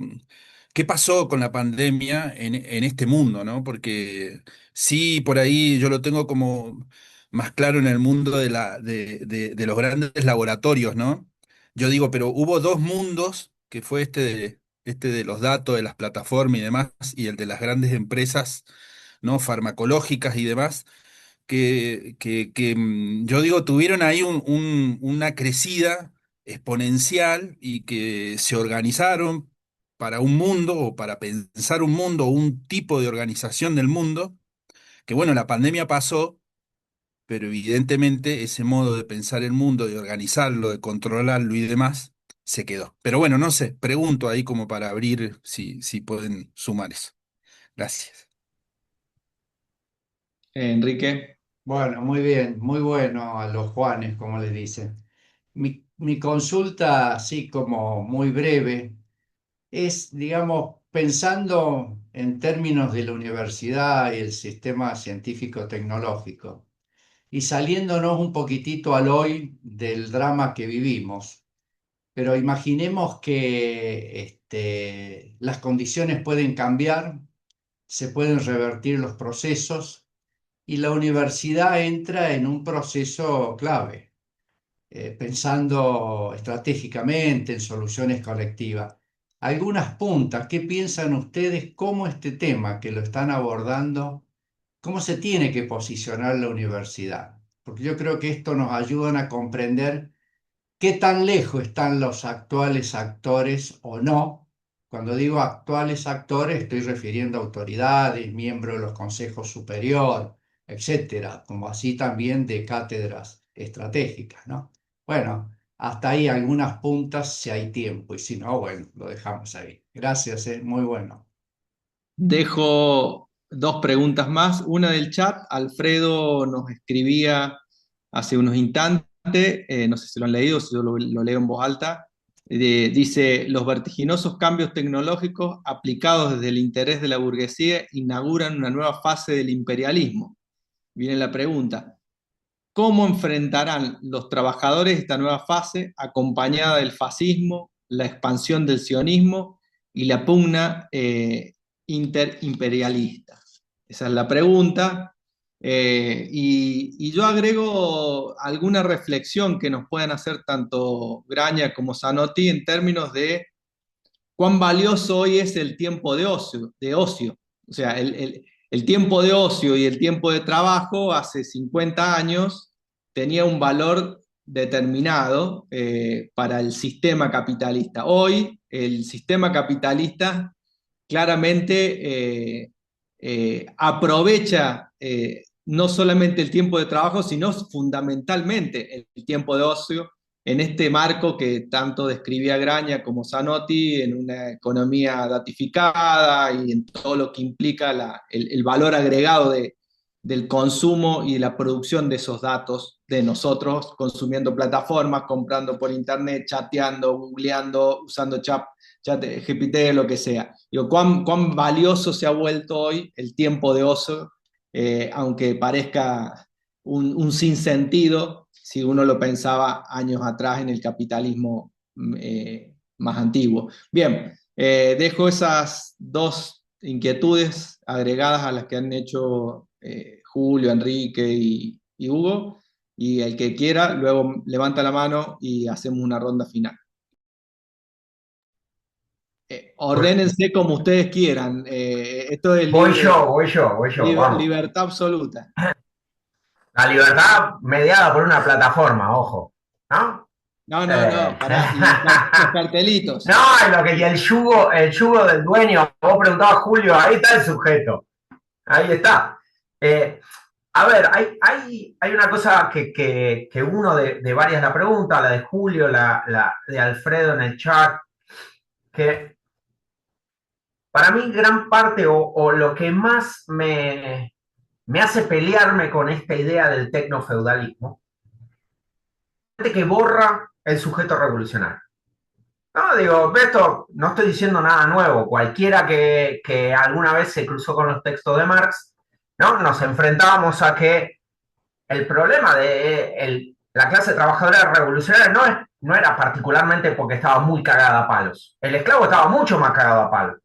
¿qué pasó con la pandemia en este mundo, ¿no? Porque sí, por ahí yo lo tengo como más claro en el mundo de los grandes laboratorios, ¿no? Yo digo, pero hubo dos mundos, que fue este de los datos, de las plataformas y demás, y el de las grandes empresas, ¿no? Farmacológicas y demás yo digo, tuvieron ahí una crecida exponencial y que se organizaron para un mundo o para pensar un mundo o un tipo de organización del mundo, que bueno, la pandemia pasó, pero evidentemente ese modo de pensar el mundo, de organizarlo, de controlarlo y demás, se quedó. Pero bueno, no sé, pregunto ahí como para abrir si pueden sumar eso. Gracias. Enrique. Bueno, muy bien, muy bueno a los Juanes, como le dicen. Mi consulta, así como muy breve, es, digamos, pensando en términos de la universidad y el sistema científico-tecnológico y saliéndonos un poquitito al hoy del drama que vivimos, pero imaginemos que las condiciones pueden cambiar, se pueden revertir los procesos y la universidad entra en un proceso clave, pensando estratégicamente en soluciones colectivas. Algunas puntas, ¿qué piensan ustedes cómo este tema que lo están abordando, cómo se tiene que posicionar la universidad? Porque yo creo que esto nos ayuda a comprender qué tan lejos están los actuales actores o no. Cuando digo actuales actores, estoy refiriendo a autoridades, miembros de los consejos superior, etcétera, como así también de cátedras estratégicas, ¿no? Bueno, hasta ahí algunas puntas si hay tiempo y si no, bueno, lo dejamos ahí. Gracias, muy bueno. Dejo dos preguntas más. Una del chat. Alfredo nos escribía hace unos instantes, no sé si lo han leído, si yo lo leo en voz alta. Dice, los vertiginosos cambios tecnológicos aplicados desde el interés de la burguesía inauguran una nueva fase del imperialismo. Viene la pregunta, ¿cómo enfrentarán los trabajadores esta nueva fase acompañada del fascismo, la expansión del sionismo y la pugna interimperialista? Esa es la pregunta. Y yo agrego alguna reflexión que nos puedan hacer tanto Graña como Zanotti en términos de cuán valioso hoy es el tiempo de ocio. O sea, el tiempo de ocio y el tiempo de trabajo hace 50 años tenía un valor determinado para el sistema capitalista. Hoy el sistema capitalista claramente aprovecha no solamente el tiempo de trabajo, sino fundamentalmente el tiempo de ocio en este marco que tanto describía Graña como Zanotti, en una economía datificada y en todo lo que implica el valor agregado del consumo y de la producción de esos datos de nosotros, consumiendo plataformas, comprando por internet, chateando, googleando, usando chat GPT, lo que sea. Digo, cuán valioso se ha vuelto hoy el tiempo de ocio, aunque parezca un sinsentido si uno lo pensaba años atrás en el capitalismo más antiguo. Bien, dejo esas dos inquietudes agregadas a las que han hecho Julio, Enrique y Hugo, y el que quiera luego levanta la mano y hacemos una ronda final. Ordénense como ustedes quieran. Esto es Voy yo, vamos. libertad absoluta. La libertad mediada por una plataforma, ojo, ¿no? No, pará. Y los cartelitos. No, lo que y el yugo del dueño, vos preguntabas, Julio, ahí está el sujeto. Ahí está. A ver, hay una cosa que uno de varias la pregunta, la de Julio, la de Alfredo en el chat, que para mí gran parte o lo que más me hace pelearme con esta idea del tecnofeudalismo, es que borra el sujeto revolucionario. No, digo, esto no estoy diciendo nada nuevo. Cualquiera que alguna vez se cruzó con los textos de Marx, ¿no? Nos enfrentábamos a que el problema de la clase trabajadora revolucionaria no era particularmente porque estaba muy cagada a palos. El esclavo estaba mucho más cagado a palos,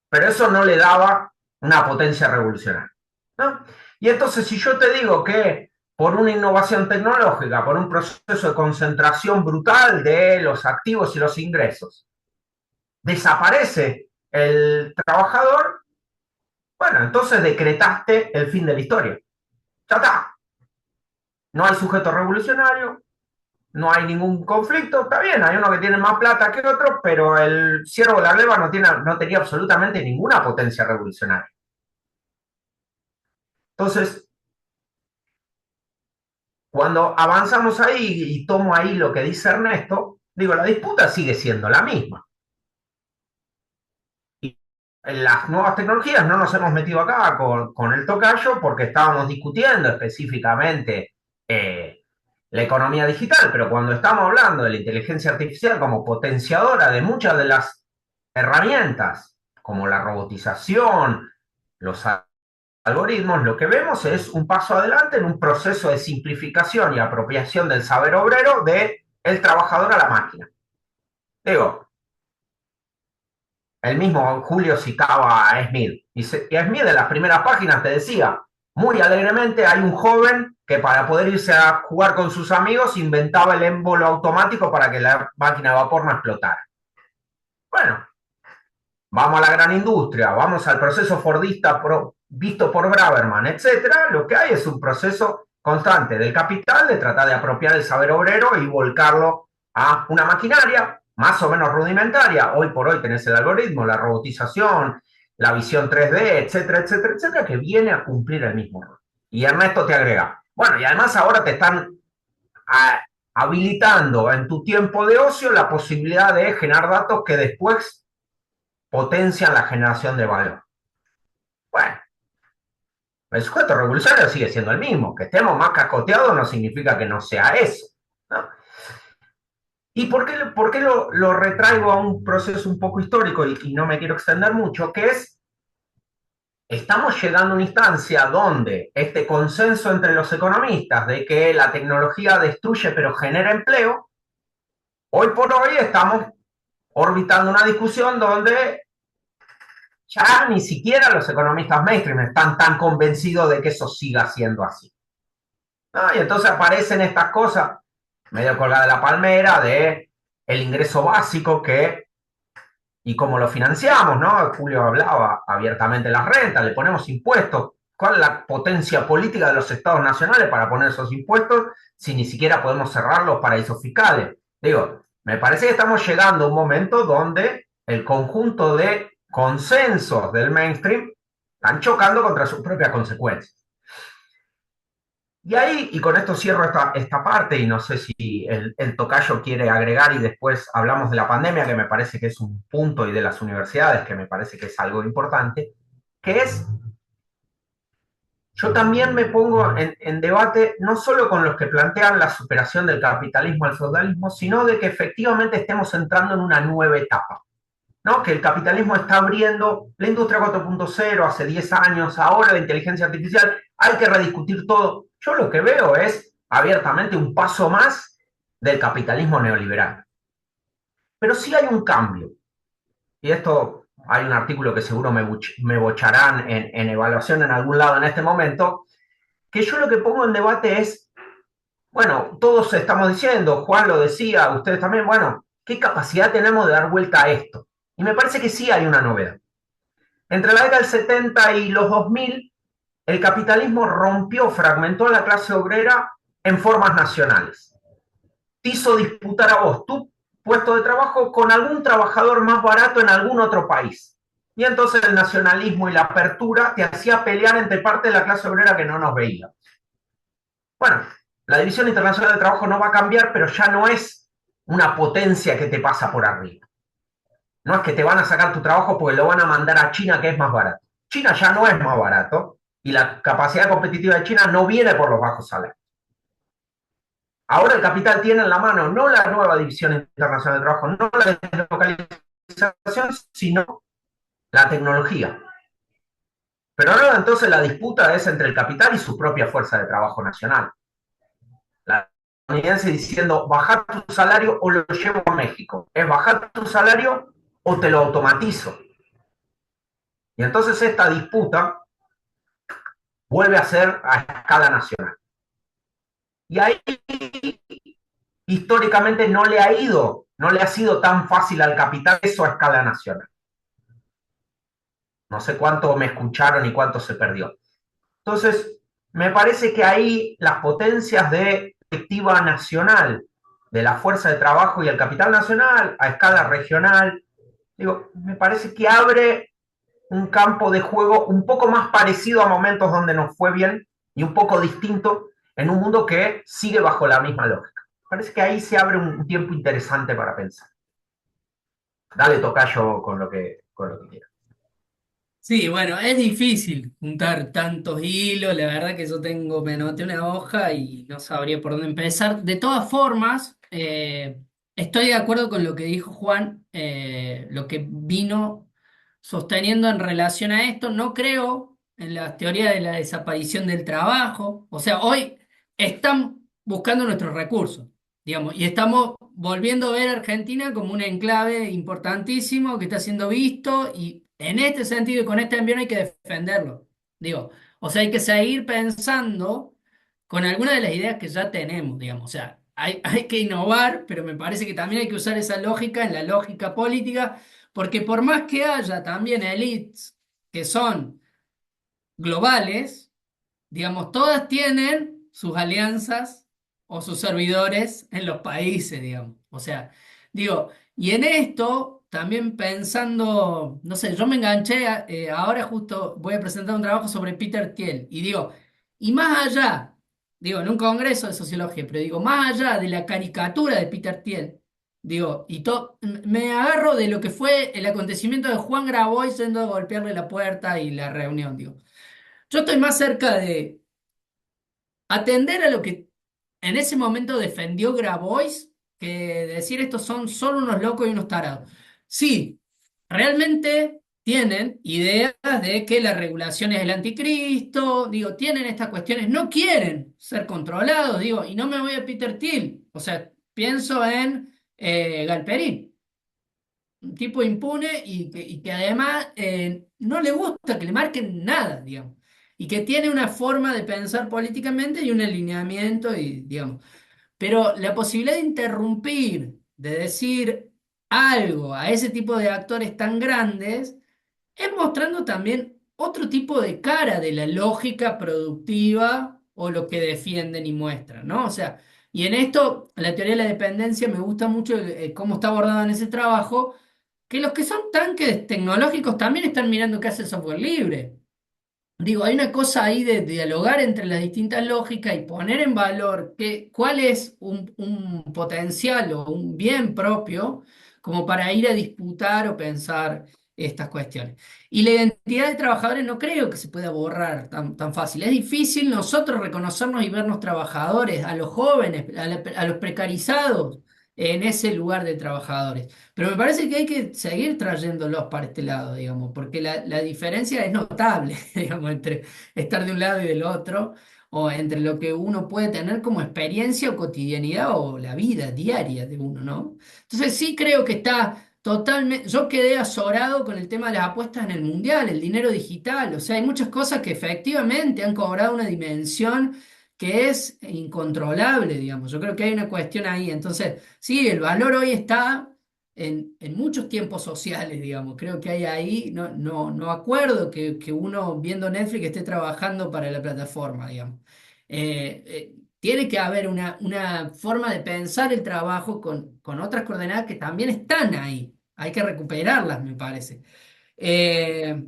pero eso no le daba una potencia revolucionaria, ¿no? Y entonces, si yo te digo que por una innovación tecnológica, por un proceso de concentración brutal de los activos y los ingresos, desaparece el trabajador, bueno, entonces decretaste el fin de la historia. Ya está. No hay sujeto revolucionario, no hay ningún conflicto, está bien, hay uno que tiene más plata que otro, pero el siervo de la gleba no tenía absolutamente ninguna potencia revolucionaria. Entonces, cuando avanzamos ahí y tomo ahí lo que dice Ernesto, digo, la disputa sigue siendo la misma. Y en las nuevas tecnologías no nos hemos metido acá con el tocayo porque estábamos discutiendo específicamente la economía digital, pero cuando estamos hablando de la inteligencia artificial como potenciadora de muchas de las herramientas, como la robotización, los algoritmos, lo que vemos es un paso adelante en un proceso de simplificación y apropiación del saber obrero del trabajador a la máquina. Digo, el mismo Julio citaba a Smith, y Smith en las primeras páginas te decía, muy alegremente hay un joven que para poder irse a jugar con sus amigos inventaba el émbolo automático para que la máquina de vapor no explotara. Bueno, vamos a la gran industria, vamos al proceso fordista visto por Braverman, etcétera. Lo que hay es un proceso constante del capital de tratar de apropiar el saber obrero y volcarlo a una maquinaria más o menos rudimentaria. Hoy por hoy tenés el algoritmo, la robotización, la visión 3D, etcétera, etcétera, etcétera, que viene a cumplir el mismo rol. Y Ernesto te agrega, bueno, y además ahora te están habilitando en tu tiempo de ocio la posibilidad de generar datos que después potencian la generación de valor. Bueno, el sujeto revolucionario sigue siendo el mismo. Que estemos más cascoteados no significa que no sea eso, ¿no? ¿Y por qué lo retraigo a un proceso un poco histórico y no me quiero extender mucho? Que es, estamos llegando a una instancia donde este consenso entre los economistas de que la tecnología destruye pero genera empleo, hoy por hoy estamos orbitando una discusión donde ya ni siquiera los economistas mainstream están tan convencidos de que eso siga siendo así. ¿No? Y entonces aparecen estas cosas medio colgadas de la palmera de el ingreso básico y cómo lo financiamos, ¿no? Julio hablaba abiertamente de las rentas, le ponemos impuestos. ¿Cuál es la potencia política de los estados nacionales para poner esos impuestos si ni siquiera podemos cerrar los paraísos fiscales? Digo, me parece que estamos llegando a un momento donde el conjunto de consensos del mainstream están chocando contra sus propias consecuencias. Y ahí, y con esto cierro esta parte, y no sé si el tocayo quiere agregar, y después hablamos de la pandemia, que me parece que es un punto, y de las universidades, que me parece que es algo importante, que es, yo también me pongo en debate no solo con los que plantean la superación del capitalismo al feudalismo, sino de que efectivamente estemos entrando en una nueva etapa, ¿no? Que el capitalismo está abriendo la industria 4.0 hace 10 años, ahora la inteligencia artificial, hay que rediscutir todo. Yo lo que veo es abiertamente un paso más del capitalismo neoliberal. Pero sí hay un cambio, y esto hay un artículo que seguro me bocharán en evaluación en algún lado en este momento, que yo lo que pongo en debate es, bueno, todos estamos diciendo, Juan lo decía, ustedes también, bueno, ¿qué capacidad tenemos de dar vuelta a esto? Y me parece que sí hay una novedad. Entre la década del 70 y los 2000, el capitalismo rompió, fragmentó a la clase obrera en formas nacionales. Te hizo disputar a vos tu puesto de trabajo con algún trabajador más barato en algún otro país. Y entonces el nacionalismo y la apertura te hacía pelear entre parte de la clase obrera que no nos veía. Bueno, la División Internacional del Trabajo no va a cambiar, pero ya no es una potencia que te pasa por arriba. No es que te van a sacar tu trabajo porque lo van a mandar a China, que es más barato. China ya no es más barato y la capacidad competitiva de China no viene por los bajos salarios. Ahora el capital tiene en la mano no la nueva División Internacional de Trabajo, no la deslocalización, sino la tecnología. Pero ahora entonces la disputa es entre el capital y su propia fuerza de trabajo nacional. La estadounidense diciendo, bajar tu salario o lo llevo a México. Es bajar tu salario o te lo automatizo. Y entonces esta disputa vuelve a ser a escala nacional. Y ahí históricamente no le ha sido tan fácil al capital eso a escala nacional. No sé cuánto me escucharon y cuánto se perdió. Entonces, me parece que ahí las potencias de perspectiva nacional de la fuerza de trabajo y el capital nacional a escala regional, digo, me parece que abre un campo de juego un poco más parecido a momentos donde nos fue bien y un poco distinto en un mundo que sigue bajo la misma lógica. Parece que ahí se abre un tiempo interesante para pensar. Dale, tocayo, con lo que quieras. Sí, bueno, es difícil juntar tantos hilos, la verdad que yo me anoté una hoja y no sabría por dónde empezar. De todas formas, estoy de acuerdo con lo que dijo Juan, lo que vino sosteniendo en relación a esto. No creo en la teoría de la desaparición del trabajo. O sea, hoy están buscando nuestros recursos, digamos, y estamos volviendo a ver a Argentina como un enclave importantísimo que está siendo visto y en este sentido y con este envío hay que defenderlo. Digo, o sea, hay que seguir pensando con algunas de las ideas que ya tenemos, digamos. O sea, hay que innovar, pero me parece que también hay que usar esa lógica en la lógica política, porque por más que haya también elites que son globales, digamos, todas tienen sus alianzas o sus servidores en los países, digamos. O sea, digo, y en esto también pensando, no sé, yo me enganché, ahora justo voy a presentar un trabajo sobre Peter Thiel, y digo, y más allá, digo, en un congreso de sociología, pero digo, más allá de la caricatura de Peter Thiel, digo, me agarro de lo que fue el acontecimiento de Juan Grabois yendo a golpearle la puerta y la reunión, digo. Yo estoy más cerca de atender a lo que en ese momento defendió Grabois que decir estos son solo unos locos y unos tarados. Sí, realmente tienen ideas de que la regulación es el anticristo, digo, tienen estas cuestiones, no quieren ser controlados, digo, y no me voy a Peter Thiel, o sea, pienso en Galperín. un tipo impune y que además no le gusta que le marquen nada, digamos, y que tiene una forma de pensar políticamente y un alineamiento, y, digamos, pero la posibilidad de interrumpir, de decir algo a ese tipo de actores tan grandes, es mostrando también otro tipo de cara de la lógica productiva o lo que defienden y muestran, ¿no? O sea, y en esto, la teoría de la dependencia me gusta mucho cómo está abordado en ese trabajo, que los que son tanques tecnológicos también están mirando qué hace el software libre. Digo, hay una cosa ahí de dialogar entre las distintas lógicas y poner en valor cuál es un potencial o un bien propio como para ir a disputar o pensar estas cuestiones. Y la identidad de trabajadores no creo que se pueda borrar tan fácil. Es difícil nosotros reconocernos y vernos trabajadores, a los jóvenes, a los precarizados en ese lugar de trabajadores. Pero me parece que hay que seguir trayéndolos para este lado, digamos, porque la diferencia es notable, digamos, entre estar de un lado y del otro, o entre lo que uno puede tener como experiencia o cotidianidad o la vida diaria de uno, ¿no? Entonces sí creo que está totalmente, yo quedé azorado con el tema de las apuestas en el mundial, el dinero digital, o sea, hay muchas cosas que efectivamente han cobrado una dimensión que es incontrolable, digamos. Yo creo que hay una cuestión ahí. Entonces, sí, el valor hoy está en muchos tiempos sociales, digamos. Creo que hay ahí, no acuerdo que uno viendo Netflix esté trabajando para la plataforma, digamos. Tiene que haber una forma de pensar el trabajo con otras coordenadas que también están ahí. Hay que recuperarlas, me parece. Eh,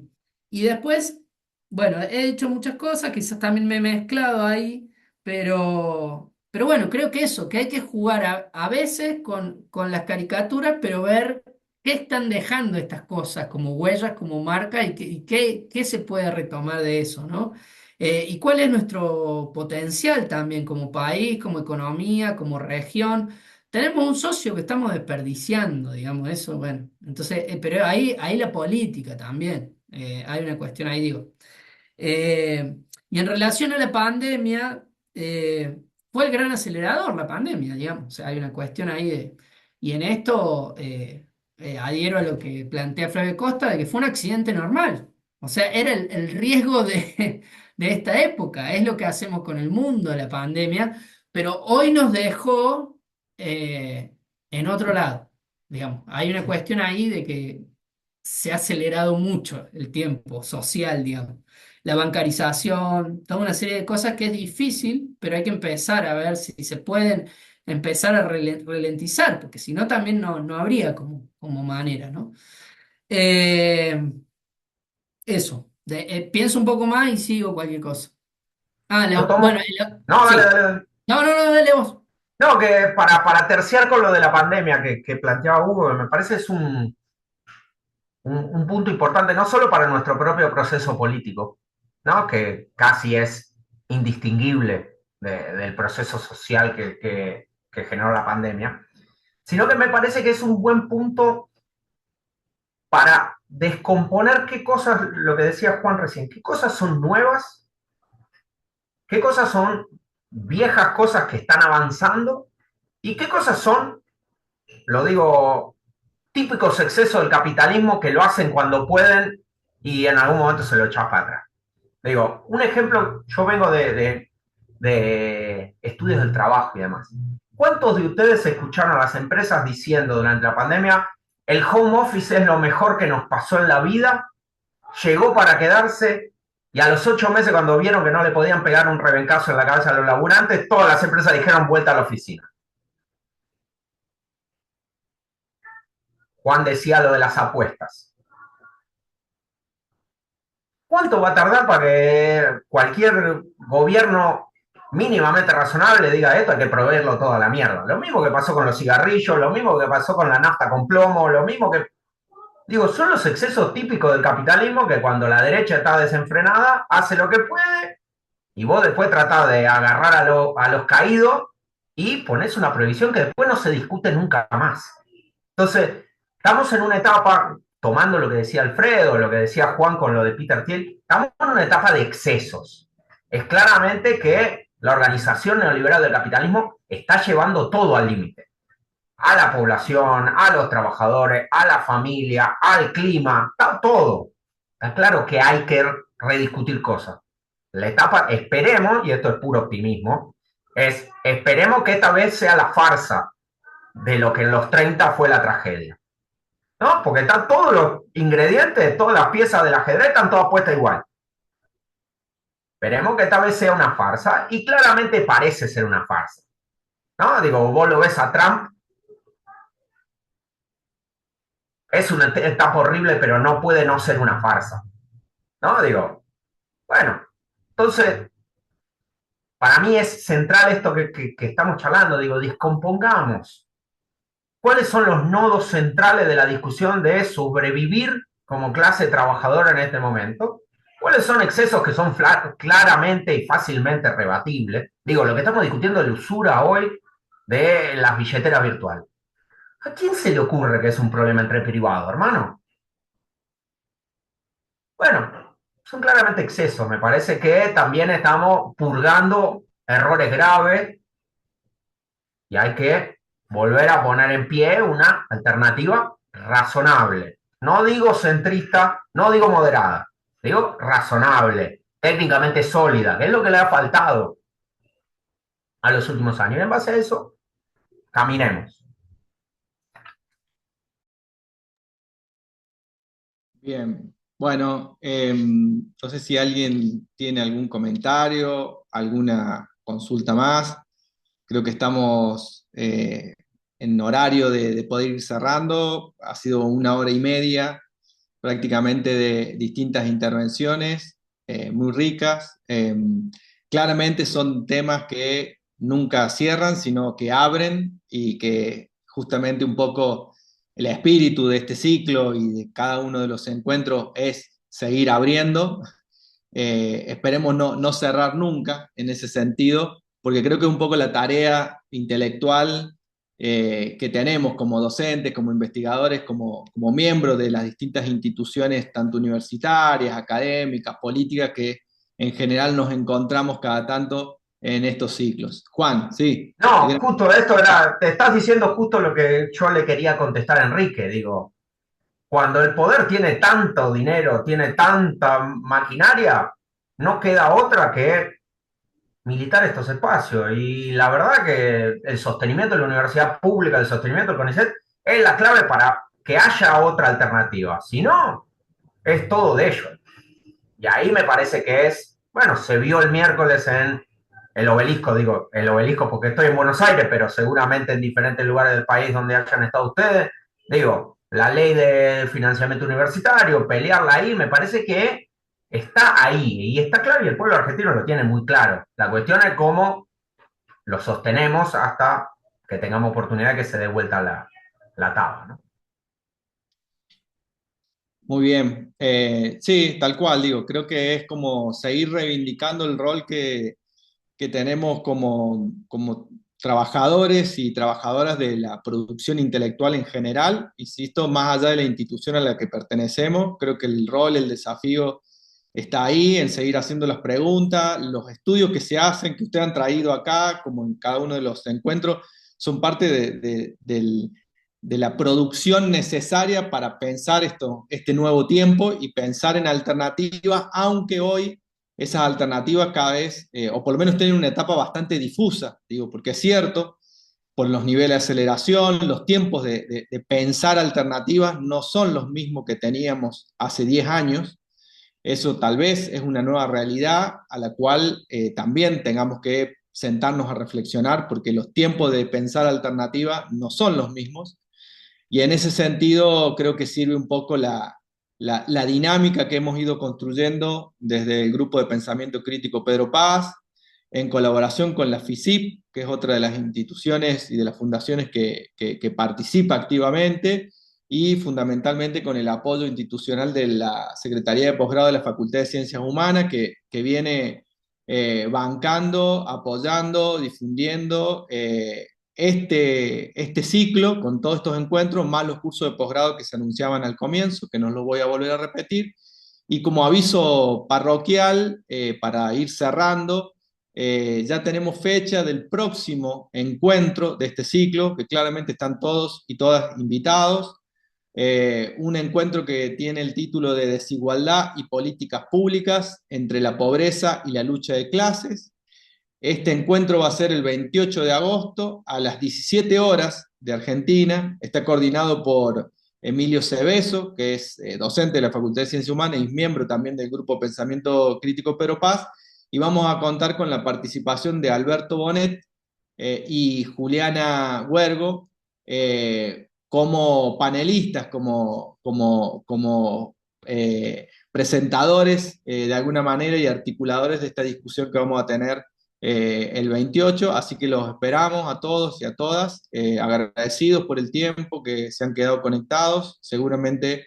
y después, bueno, he hecho muchas cosas, quizás también me he mezclado ahí, pero bueno, creo que eso, que hay que jugar a veces con las caricaturas, pero ver qué están dejando estas cosas como huellas, como marca y qué se puede retomar de eso, ¿no? Y cuál es nuestro potencial también como país, como economía, como región. Tenemos un socio que estamos desperdiciando, digamos, eso, bueno. Entonces, pero ahí la política también. Hay una cuestión ahí, digo. Eh, y en relación a la pandemia, fue el gran acelerador la pandemia, digamos. O sea, hay una cuestión ahí de. Y en esto adhiero a lo que plantea Flavio Costa, de que fue un accidente normal. O sea, era el riesgo de esta época. Es lo que hacemos con el mundo, la pandemia. Pero hoy nos dejó en otro lado, digamos. Hay una cuestión ahí de que se ha acelerado mucho el tiempo social, digamos, la bancarización, toda una serie de cosas que es difícil, pero hay que empezar a ver si se pueden empezar a ralentizar, porque si no también no habría como manera, ¿no? Eh, eso, pienso un poco más y sigo cualquier cosa. Ah, Lo bueno, tomo. No, dale, sí. dale, dale. No, dale vos. No, que para terciar con lo de la pandemia que planteaba Hugo, me parece es un punto importante, no solo para nuestro propio proceso político, ¿no? Que casi es indistinguible del proceso social que generó la pandemia, sino que me parece que es un buen punto para descomponer qué cosas, lo que decía Juan recién, qué cosas son nuevas, qué cosas son viejas cosas que están avanzando y qué cosas son, lo digo, típicos excesos del capitalismo que lo hacen cuando pueden y en algún momento se lo echan para atrás. Digo, un ejemplo, yo vengo de estudios del trabajo y demás. ¿Cuántos de ustedes escucharon a las empresas diciendo durante la pandemia, el home office es lo mejor que nos pasó en la vida, llegó para quedarse y a los 8 meses cuando vieron que no le podían pegar un rebencazo en la cabeza a los laburantes, todas las empresas dijeron vuelta a la oficina? Juan decía lo de las apuestas. ¿Cuánto va a tardar para que cualquier gobierno mínimamente razonable diga esto? Hay que proveerlo toda la mierda. Lo mismo que pasó con los cigarrillos, lo mismo que pasó con la nafta con plomo, lo mismo que... Digo, son los excesos típicos del capitalismo que cuando la derecha está desenfrenada hace lo que puede y vos después tratás de agarrar a los caídos y ponés una prohibición que después no se discute nunca más. Entonces, estamos en una etapa, tomando lo que decía Alfredo, lo que decía Juan con lo de Peter Thiel, estamos en una etapa de excesos. Es claramente que la organización neoliberal del capitalismo está llevando todo al límite. a la población, a los trabajadores, a la familia, al clima, todo. Está claro que hay que rediscutir cosas. La etapa, esperemos, y esto es puro optimismo, esperemos que esta vez sea la farsa de lo que en los 30 fue la tragedia. ¿No? Porque están todos los ingredientes, todas las piezas del ajedrez están todas puestas igual. Esperemos que esta vez sea una farsa, y claramente parece ser una farsa. ¿No? Digo, vos lo ves a Trump, es una etapa horrible, pero no puede no ser una farsa. ¿No? Digo, bueno, entonces, para mí es central esto que estamos charlando, digo, descompongamos. ¿Cuáles son los nodos centrales de la discusión de sobrevivir como clase trabajadora en este momento? ¿Cuáles son excesos que son claramente y fácilmente rebatibles? Digo, lo que estamos discutiendo es la usura hoy de las billeteras virtuales. ¿A quién se le ocurre que es un problema entre privados, hermano? Bueno, son claramente excesos. Me parece que también estamos purgando errores graves y hay que volver a poner en pie una alternativa razonable. No digo centrista, no digo moderada, digo razonable, técnicamente sólida, que es lo que le ha faltado a los últimos años. Y en base a eso, caminemos. Bien, bueno, no sé si alguien tiene algún comentario, alguna consulta más. Creo que estamos en horario de poder ir cerrando. Ha sido 1 hora y media prácticamente de distintas intervenciones muy ricas. Claramente son temas que nunca cierran, sino que abren y que justamente un poco el espíritu de este ciclo y de cada uno de los encuentros es seguir abriendo. Esperemos no cerrar nunca en ese sentido, porque creo que un poco la tarea intelectual que tenemos como docentes, como investigadores, como miembros de las distintas instituciones, tanto universitarias, académicas, políticas, que en general nos encontramos cada tanto en estos ciclos. Juan, sí. No, justo esto era, te estás diciendo justo lo que yo le quería contestar a Enrique, digo, cuando el poder tiene tanto dinero, tiene tanta maquinaria, no queda otra que militar estos espacios. Y la verdad que el sostenimiento de la universidad pública, el sostenimiento del CONICET, es la clave para que haya otra alternativa. Si no, es todo de ellos. Y ahí me parece que es, bueno, se vio el miércoles en el obelisco, digo, el obelisco porque estoy en Buenos Aires, pero seguramente en diferentes lugares del país donde hayan estado ustedes, digo, la ley de financiamiento universitario, pelearla ahí, me parece que está ahí y está claro y el pueblo argentino lo tiene muy claro. La cuestión es cómo lo sostenemos hasta que tengamos oportunidad de que se dé vuelta la tabla, ¿no? Muy bien. Sí, tal cual, digo, creo que es como seguir reivindicando el rol que tenemos como trabajadores y trabajadoras de la producción intelectual en general, insisto, más allá de la institución a la que pertenecemos, creo que el rol, el desafío está ahí, en seguir haciendo las preguntas, los estudios que se hacen, que ustedes han traído acá, como en cada uno de los encuentros, son parte de la producción necesaria para pensar este nuevo tiempo y pensar en alternativas, aunque hoy esas alternativas cada vez, o por lo menos tienen una etapa bastante difusa, digo, porque es cierto, por los niveles de aceleración, los tiempos de pensar alternativas no son los mismos que teníamos hace 10 años. Eso tal vez es una nueva realidad a la cual también tengamos que sentarnos a reflexionar, porque los tiempos de pensar alternativas no son los mismos. Y en ese sentido creo que sirve un poco la dinámica que hemos ido construyendo desde el Grupo de Pensamiento Crítico Pedro Paz, en colaboración con la FISIP, que es otra de las instituciones y de las fundaciones que participa activamente, y fundamentalmente con el apoyo institucional de la Secretaría de Posgrado de la Facultad de Ciencias Humanas, que viene bancando, apoyando, difundiendo este ciclo con todos estos encuentros, más los cursos de posgrado que se anunciaban al comienzo, que no los voy a volver a repetir. Y como aviso parroquial, para ir cerrando, ya tenemos fecha del próximo encuentro de este ciclo, que claramente están todos y todas invitados. Un encuentro que tiene el título de Desigualdad y Políticas Públicas entre la pobreza y la lucha de clases. Este encuentro va a ser el 28 de agosto a las 17 horas de Argentina. Está coordinado por Emilio Cebeso, que es docente de la Facultad de Ciencias Humanas y miembro también del grupo Pensamiento Crítico Pero Paz. Y vamos a contar con la participación de Alberto Bonet y Juliana Huergo como panelistas, como presentadores de alguna manera y articuladores de esta discusión que vamos a tener el 28, así que los esperamos a todos y a todas, agradecidos por el tiempo que se han quedado conectados, seguramente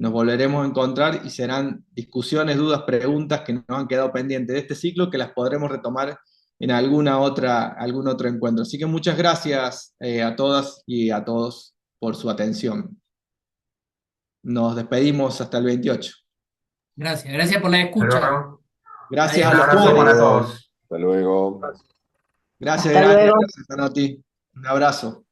nos volveremos a encontrar y serán discusiones, dudas, preguntas que nos han quedado pendientes de este ciclo que las podremos retomar en algún otro encuentro. Así que muchas gracias a todas y a todos por su atención. Nos despedimos hasta el 28. Gracias por la Hasta escucha. luego. Gracias Adiós. a Un los abrazo para jóvenes. todos. Hasta luego. Gracias, Hasta Gracias, luego. Zanotti. Un abrazo.